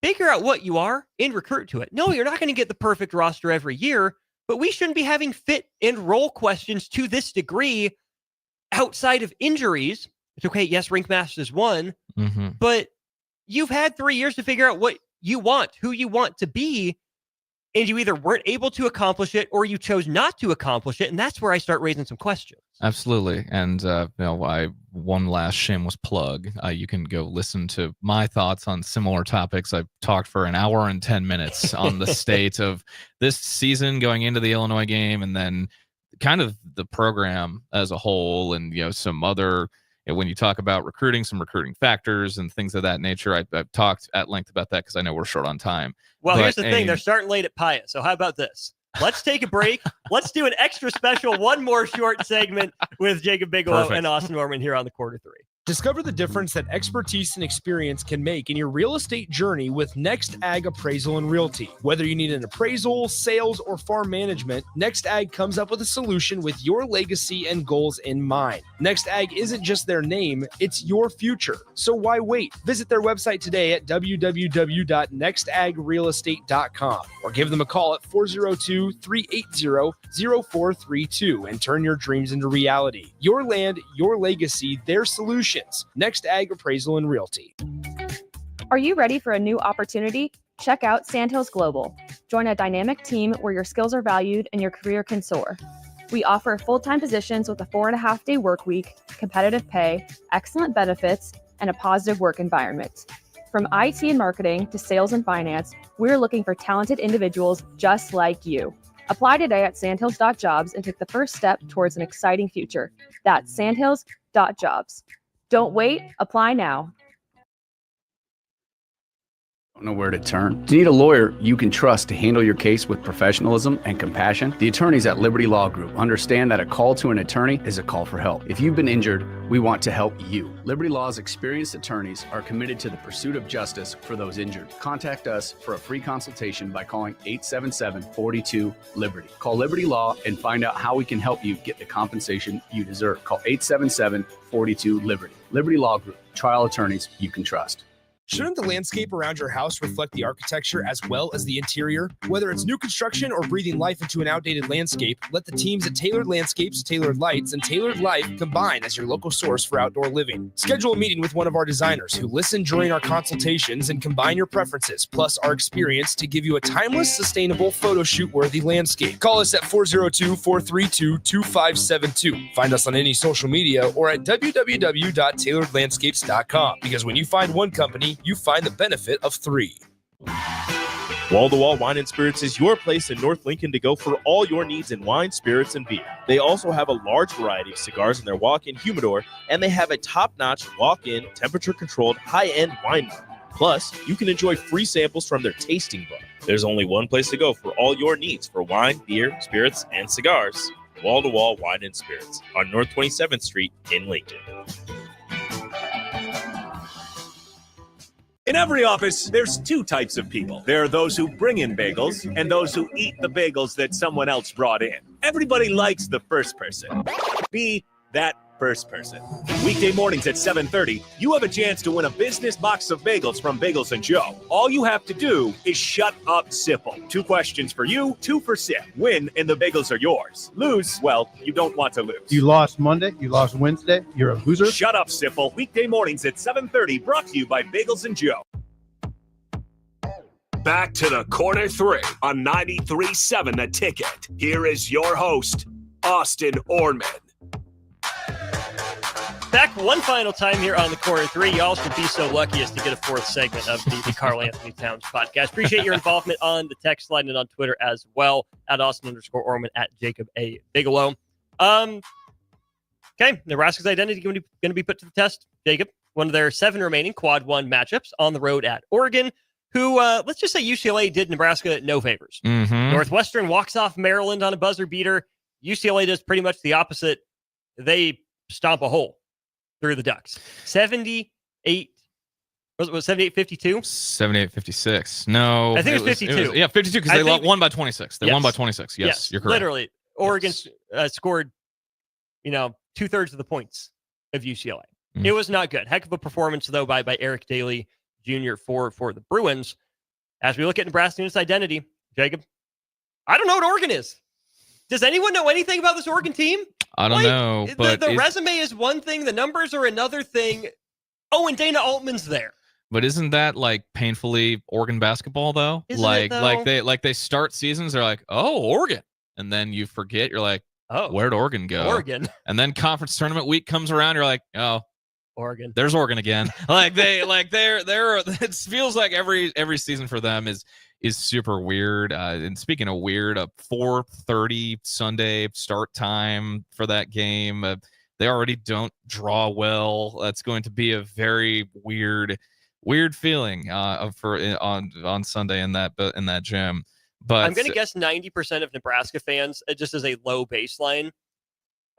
figure out what you are and recruit to it. No, you're not going to get the perfect roster every year, but we shouldn't be having fit and role questions to this degree outside of injuries. It's okay. Yes, Rink Masters won, but you've had 3 years to figure out what you want, who you want to be, and you either weren't able to accomplish it or you chose not to accomplish it. And that's where I start raising some questions. Absolutely. And, one last shameless plug. You can go listen to my thoughts on similar topics. I've talked for an hour and 10 minutes on the state of this season going into the Illinois game, and then kind of the program as a whole, and, some other, when you talk about recruiting, some recruiting factors and things of that nature. I've talked at length about that because I know we're short on time. Well, here's the thing. They're starting late at Pius. So how about this? Let's take a break. Let's do an extra special, one more short segment with Jacob Bigelow and Austin Oerman here on the Quarter 3. Discover the difference that expertise and experience can make in your real estate journey with Next Ag Appraisal and Realty. Whether you need an appraisal, sales, or farm management, Next Ag comes up with a solution with your legacy and goals in mind. Next Ag isn't just their name, it's your future. So why wait? Visit their website today at www.nextagrealestate.com or give them a call at 402-380-0432 and turn your dreams into reality. Your land, your legacy, their solution. Next Ag Appraisal and Realty. Are you ready for a new opportunity? Check out Sandhills Global. Join a dynamic team where your skills are valued and your career can soar. We offer full-time positions with a 4.5-day work week, competitive pay, excellent benefits, and a positive work environment. From IT and marketing to sales and finance, we're looking for talented individuals just like you. Apply today at sandhills.jobs and take the first step towards an exciting future. That's sandhills.jobs. Don't wait. Apply now. Don't know where to turn? Do you need a lawyer you can trust to handle your case with professionalism and compassion? The attorneys at Liberty Law Group understand that a call to an attorney is a call for help. If you've been injured, we want to help you. Liberty Law's experienced attorneys are committed to the pursuit of justice for those injured. Contact us for a free consultation by calling 877-42-LIBERTY. Call Liberty Law and find out how we can help you get the compensation you deserve. Call 877-42-LIBERTY. Liberty Law Group, trial attorneys you can trust. Shouldn't the landscape around your house reflect the architecture as well as the interior? Whether it's new construction or breathing life into an outdated landscape, let the teams at Tailored Landscapes, Tailored Lights, and Tailored Life combine as your local source for outdoor living. Schedule a meeting with one of our designers who listen during our consultations and combine your preferences, plus our experience to give you a timeless, sustainable, photo shoot-worthy landscape. Call us at 402-432-2572. Find us on any social media or at www.tailoredlandscapes.com, because when you find one company, you find the benefit of 3. Wall-to-Wall Wine and Spirits is your place in North Lincoln to go for all your needs in wine, spirits, and beer. They also have a large variety of cigars in their walk-in humidor, and they have a top-notch walk-in, temperature-controlled, high-end wine bar. Plus, you can enjoy free samples from their tasting bar. There's only one place to go for all your needs for wine, beer, spirits, and cigars. Wall-to-Wall Wine and Spirits on North 27th Street in Lincoln. In every office, there's 2 types of people. There are those who bring in bagels and those who eat the bagels that someone else brought in. Everybody likes the first person. Be that first person. Weekday mornings at 7:30, you have a chance to win a business box of bagels from Bagels & Joe. All you have to do is shut up, Sipple. 2 questions for you, 2 for Sip. Win, and the bagels are yours. Lose, well, you don't want to lose. You lost Monday, you lost Wednesday, you're a loser. Shut up, Sipple. Weekday mornings at 7:30, brought to you by Bagels & Joe. Back to the Corner 3 on 93.7 The Ticket. Here is your host, Austin Oerman. Back one final time here on the Corner 3. You all should be so lucky as to get a 4th segment of the Carl Anthony Towns podcast. Appreciate your involvement on the text line and on Twitter as well, at Austin_Oerman, at Jacob A. Bigelow. Okay, Nebraska's identity going to be put to the test. Jacob, one of their 7 remaining quad 1 matchups on the road at Oregon, who, let's just say UCLA did Nebraska no favors. Mm-hmm. Northwestern walks off Maryland on a buzzer beater. UCLA does pretty much the opposite. They stomp a hole through the Ducks. 78, was it 78-52? 78-56. No. I think it was 52. Yeah, 52 because they won by 26. They won by 26. Yes, you're correct. Literally, Oregon scored, 2/3 of the points of UCLA. It was not good. Heck of a performance, though, by Eric Daly Jr. for the Bruins. As we look at Nebraska and its identity, Jacob, I don't know what Oregon is. Does anyone know anything about this Oregon team? I don't know, but the resume is one thing, the numbers are another thing. Oh, and Dana Altman's there. But isn't that like painfully Oregon basketball though? Like they start seasons, they're like, oh, Oregon, and then you forget. You're like, oh, where'd Oregon go? Oregon. And then conference tournament week comes around. You're like, oh, Oregon. There's Oregon again. They're. It feels like every season for them is super weird. And speaking of weird, a 4:30 Sunday start time for that game. They already don't draw well. That's going to be a very weird feeling on Sunday in that gym. But I'm going to guess 90% of Nebraska fans, just as a low baseline,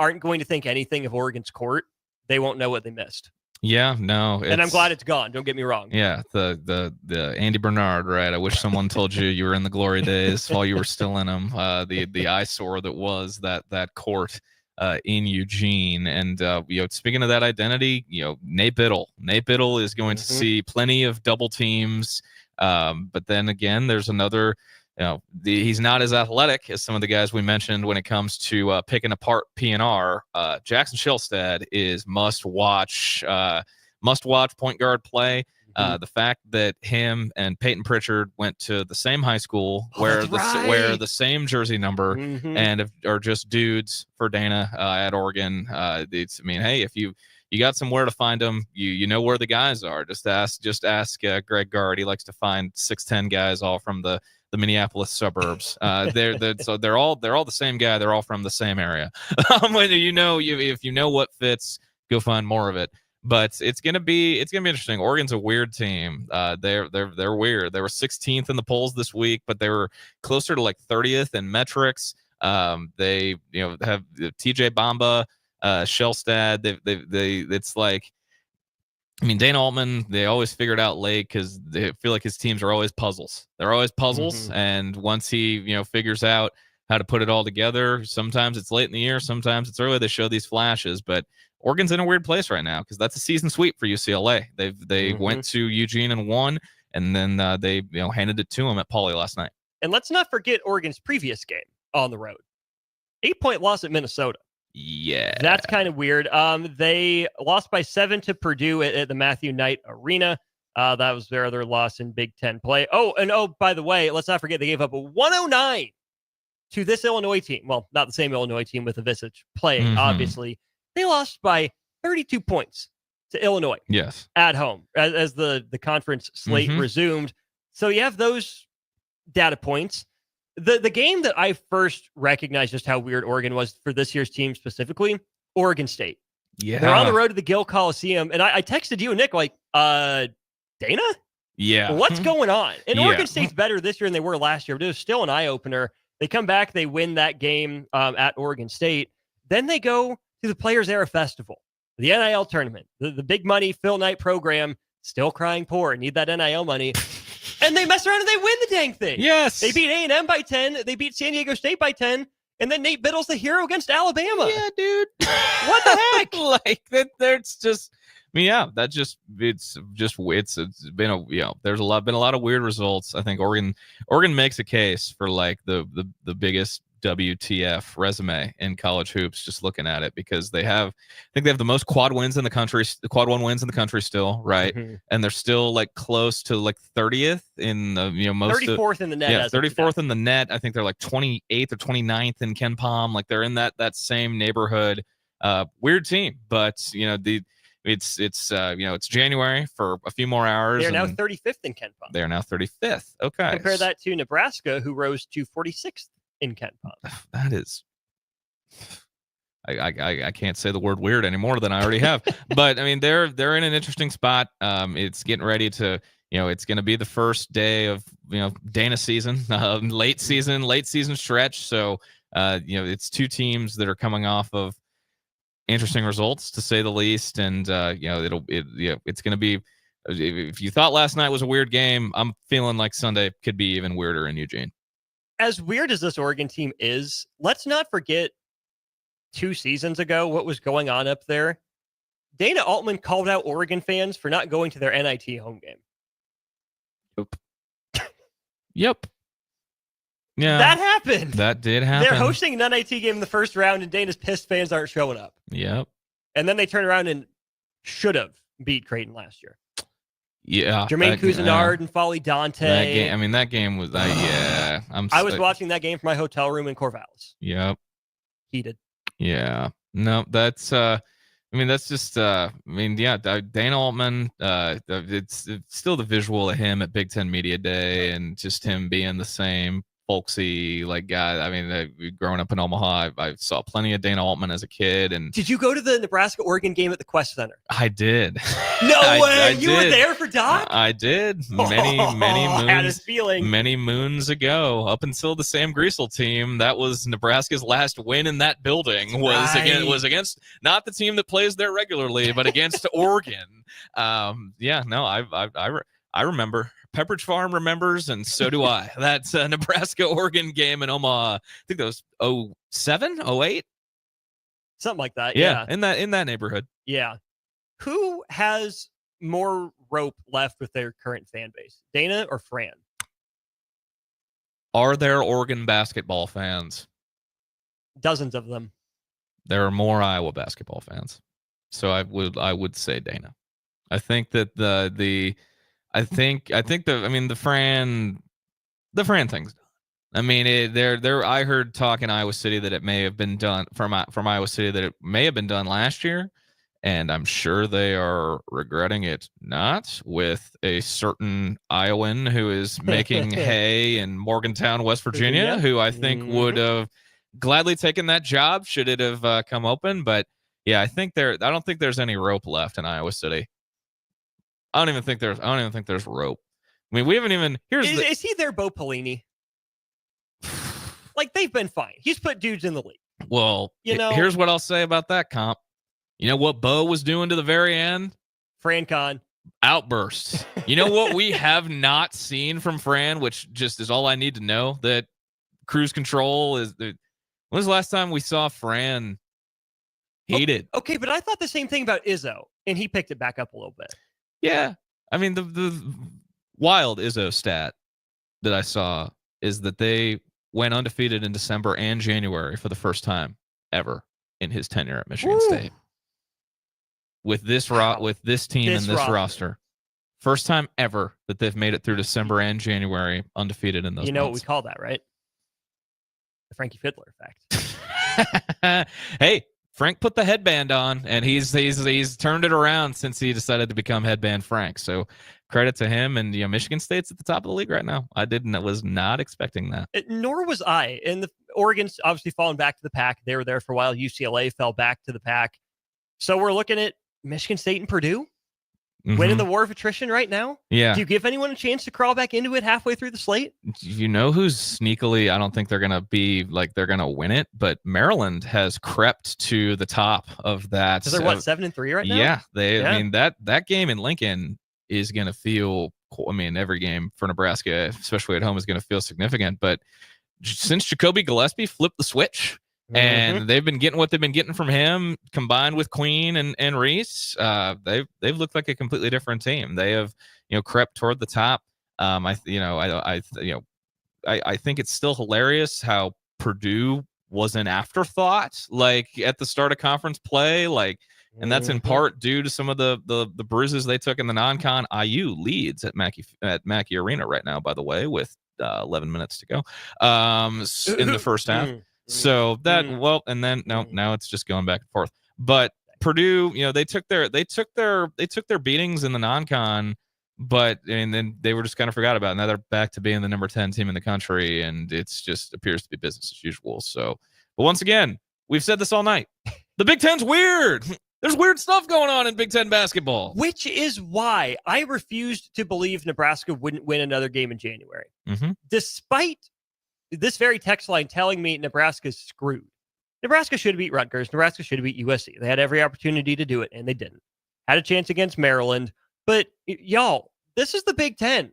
aren't going to think anything of Oregon's court. They won't know what they missed. Yeah, no. And I'm glad it's gone. Don't get me wrong. Yeah, the Andy Bernard, right? I wish someone told you were in the glory days while you were still in them. The eyesore that was that court in Eugene. And speaking of that identity, Nate Biddle is going to see plenty of double teams. But then again, there's another. He's not as athletic as some of the guys we mentioned when it comes to picking apart PNR. Jackson Shellstad is must watch point guard play. The fact that him and Peyton Pritchard went to the same high school wear the same jersey number and are just dudes for Dana at Oregon. Hey, if you got somewhere to find them, you know where the guys are. Just ask Greg Gard. He likes to find 6'10" guys all from the Minneapolis suburbs. They're all the same guy. They're all from the same area. If you know what fits, go find more of it. But it's gonna be interesting. Oregon's a weird team. They're weird. They were 16th in the polls this week, but they were closer to like 30th in metrics. They have TJ Bamba, Shellstad. It's like. Dana Altman, they always figured out late because they feel like his teams are always puzzles. They're always puzzles, and once he, figures out how to put it all together. Sometimes it's late in the year, sometimes it's early. They show these flashes, but Oregon's in a weird place right now because that's a season sweep for UCLA. They went to Eugene and won, and then they handed it to them at Pauley last night. And let's not forget Oregon's previous game on the road. 8-point loss at Minnesota. Yeah. That's kind of weird. They lost by 7 to Purdue at the Matthew Knight Arena. That was their other loss in Big Ten play. Oh, by the way, let's not forget they gave up a 109 to this Illinois team. Well, not the same Illinois team with the Visage playing, obviously. They lost by 32 points to Illinois. Yes. At home as the conference slate resumed. So you have those data points. The game that I first recognized just how weird Oregon was for this year's team specifically, Oregon State. Yeah. They're on the road to the Gill Coliseum. And I texted you and Nick like, Dana? Yeah. What's going on? And Oregon State's better this year than they were last year, but it was still an eye-opener. They come back, they win that game at Oregon State. Then they go to the Players Era Festival, the NIL tournament, the big money Phil Knight program, still crying poor, need that NIL money. And they mess around and they win the dang thing. Yes. They beat A&M by 10. They beat San Diego State by 10. And then Nate Biddle's the hero against Alabama. Yeah, dude. What the heck? Like that. There's just. I mean, yeah. That just. It's been a. There's been a lot of weird results. I think Oregon makes a case for like the biggest WTF resume in college hoops, just looking at it, because I think they have the most quad wins in the country, the quad one wins in the country still, right? And they're still like close to like 30th in the most 34th in the net. Yeah, 34th in the net. I think they're like 28th or 29th in Ken Palm. Like they're in that same neighborhood. Weird team, but it's January for a few more hours. They're now 35th in Ken Palm. They are now 35th. Okay. Compare that to Nebraska, who rose to 46th in Ken Palm. That is, I can't say the word weird any more than I already have. But I mean, they're in an interesting spot. It's getting ready to, it's going to be the first day of Dana season, late season stretch. So it's two teams that are coming off of interesting results, to say the least, and it's going to be. If you thought last night was a weird game, I'm feeling like Sunday could be even weirder in Eugene. As weird as this Oregon team is, let's not forget 2 seasons ago what was going on up there. Dana Altman called out Oregon fans for not going to their NIT home game. Yep. Yeah. That happened. That did happen. They're hosting an NIT game in the first round, and Dana's pissed fans aren't showing up. Yep. And then they turn around and should have beat Creighton last year. Yeah, Jermaine Cousinard and Folly Dante. That game was, I was watching that game from my hotel room in Corvallis. Yep. Heated. Yeah. No, that's, that's just, Dana Altman, it's still the visual of him at Big Ten Media Day and just him being the same folksy guy. I mean, growing up in Omaha, I saw plenty of Dana Altman as a kid. And did you go to the Nebraska-Oregon game at the Quest Center? I did. No way! You were there for Doc? I did. Many moons. I had a feeling. Many moons ago, up until the Sam Griesel team, that was Nebraska's last win in that building. Was against not the team that plays there regularly, but against Oregon. I remember. Pepperidge Farm remembers, and so do I. That's a Nebraska-Oregon game in Omaha. I think that was 07, 08? Something like that, yeah. In that neighborhood. Yeah. Who has more rope left with their current fan base, Dana or Fran? Are there Oregon basketball fans? Dozens of them. There are more Iowa basketball fans. So I would say Dana. I think that the Fran thing's done. I mean, I heard talk in Iowa City that it may have been done from Iowa City, that it may have been done last year, and I'm sure they are regretting it not, with a certain Iowan who is making hay in Morgantown, West Virginia, who I think would have gladly taken that job should it have come open. But yeah, I don't think there's any rope left in Iowa City. I don't even think there's rope. I mean, we haven't even. Is he their Bo Pelini? They've been fine. He's put dudes in the league. Well, here's what I'll say about that comp. You know what Bo was doing to the very end? FranCon. Outbursts. You know what we have not seen from Fran, which just is all I need to know, that cruise control. When was the last time we saw Fran heated? Okay, but I thought the same thing about Izzo, and he picked it back up a little bit. Yeah. I mean, the wild Izzo stat that I saw is that they went undefeated in December and January for the first time ever in his tenure at Michigan State. With this with this team and this roster. First time ever that they've made it through December and January undefeated in those You know months. what we call that, right? The Frankie Fiddler effect. Hey, Frank put the headband on, and he's turned it around since he decided to become Headband Frank. So credit to him. And Michigan State's at the top of the league right now. I was not expecting that. Nor was I. And the Oregon's obviously fallen back to the pack. They were there for a while. UCLA fell back to the pack. So we're looking at Michigan State and Purdue winning the war of attrition right now. Yeah. Do you give anyone a chance to crawl back into it halfway through the slate? You know who's sneakily, I don't think they're going to be like they're going to win it, but Maryland has crept to the top of that. So they're what, 7-3 right now? Yeah. I mean, that game in Lincoln is going to feel, I mean, every game for Nebraska, especially at home, is going to feel significant. But since Jacoby Gillespie flipped the switch, and they've been getting what they've been getting from him, combined with Queen and Reese. They've looked like a completely different team. They have crept toward the top. I think it's still hilarious how Purdue was an afterthought, like at the start of conference play, and that's in part due to some of the bruises they took in the non-con. IU leads at Mackey Arena right now, by the way, with 11 minutes to go in the first half. So that and then now it's just going back and forth. But Purdue, they took their beatings in the non-con, and then they were just kind of forgot about it. Now they're back to being the number 10 team in the country, and it's just appears to be business as usual. So, but once again, we've said this all night. The Big Ten's weird. There's weird stuff going on in Big Ten basketball. Which is why I refused to believe Nebraska wouldn't win another game in January. Despite this very text line telling me Nebraska's screwed. Nebraska should have beat Rutgers. Nebraska should have beat USC. They had every opportunity to do it, and they didn't. Had a chance against Maryland. But, y'all, this is the Big Ten.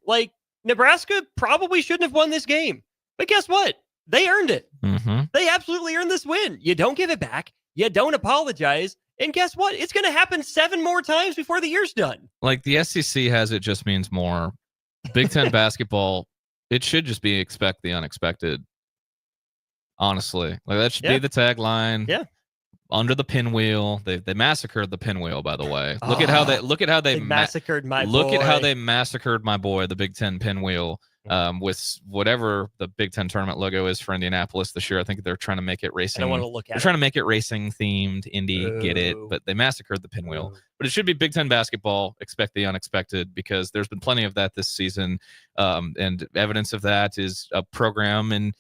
Nebraska probably shouldn't have won this game. But guess what? They earned it. They absolutely earned this win. You don't give it back. You don't apologize. And guess what? It's going to happen 7 more times before the year's done. Like the SEC has it just means more. Big Ten basketball, it should just be expect the unexpected. Honestly, that should be the tagline. Yeah. Under the pinwheel, they massacred the pinwheel. By the way, look at how they massacred my boy. Look at how they massacred my boy, the Big Ten pinwheel. With whatever the Big Ten tournament logo is for Indianapolis this year, I think they're trying to make it racing. I don't want to look at. They're trying to make it racing themed. Indy, get it? But they massacred the pinwheel. But it should be Big Ten basketball. Expect the unexpected, because there's been plenty of that this season, and evidence of that is a program in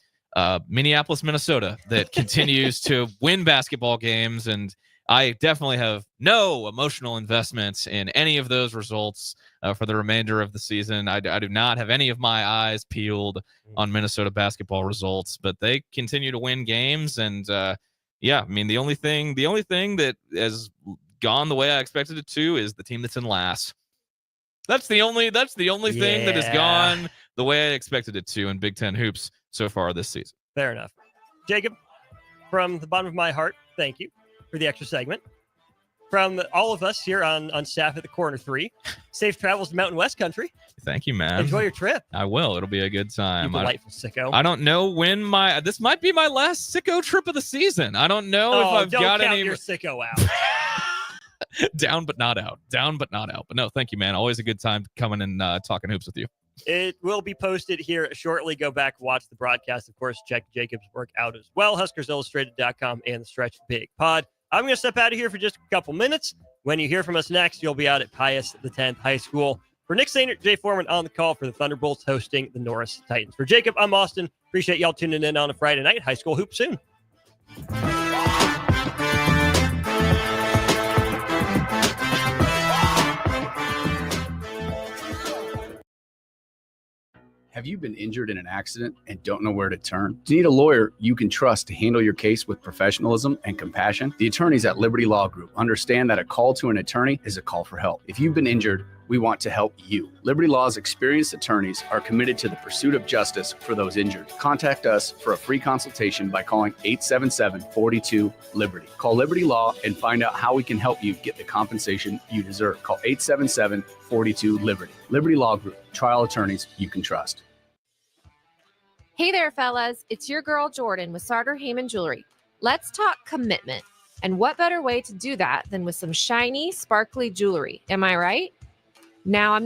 Minneapolis, Minnesota, that continues to win basketball games. And I definitely have no emotional investments in any of those results for the remainder of the season. I do not have any of my eyes peeled on Minnesota basketball results, but they continue to win games. And I mean, the only thing that has gone the way I expected it to is the team that's in last. That's the only thing that has gone the way I expected it to in Big Ten hoops so far this season. Fair enough. Jacob, from the bottom of my heart, thank you for the extra segment. From all of us here on staff at the Corner 3, safe travels to Mountain West Country. Thank you, man. Enjoy your trip. I will. It'll be a good time. You delightful sicko. I don't know when this might be my last sicko trip of the season. I don't know if I've got any. Your sicko out. Down but not out. Down but not out. But no, thank you, man. Always a good time coming and talking hoops with you. It will be posted here shortly. Go back, watch the broadcast. Of course, check Jacob's work out as well. HuskersIllustrated.com and the Stretch Big Pod. I'm going to step out of here for just a couple minutes. When you hear from us next, you'll be out at Pius X High School. For Nick Sainert, Jay Foreman on the call for the Thunderbolts hosting the Norris Titans. For Jacob, I'm Austin. Appreciate y'all tuning in on a Friday night. High school hoop soon. Have you been injured in an accident and don't know where to turn? Do you need a lawyer you can trust to handle your case with professionalism and compassion? The attorneys at Liberty Law Group understand that a call to an attorney is a call for help. If you've been injured, we want to help you. Liberty Law's experienced attorneys are committed to the pursuit of justice for those injured. Contact us for a free consultation by calling 877-42-LIBERTY. Call Liberty Law and find out how we can help you get the compensation you deserve. Call 877-42-LIBERTY. Liberty Law Group, trial attorneys you can trust. Hey there, fellas. It's your girl, Jordan, with Sartor Heyman Jewelry. Let's talk commitment. And what better way to do that than with some shiny, sparkly jewelry? Am I right? Now, I'm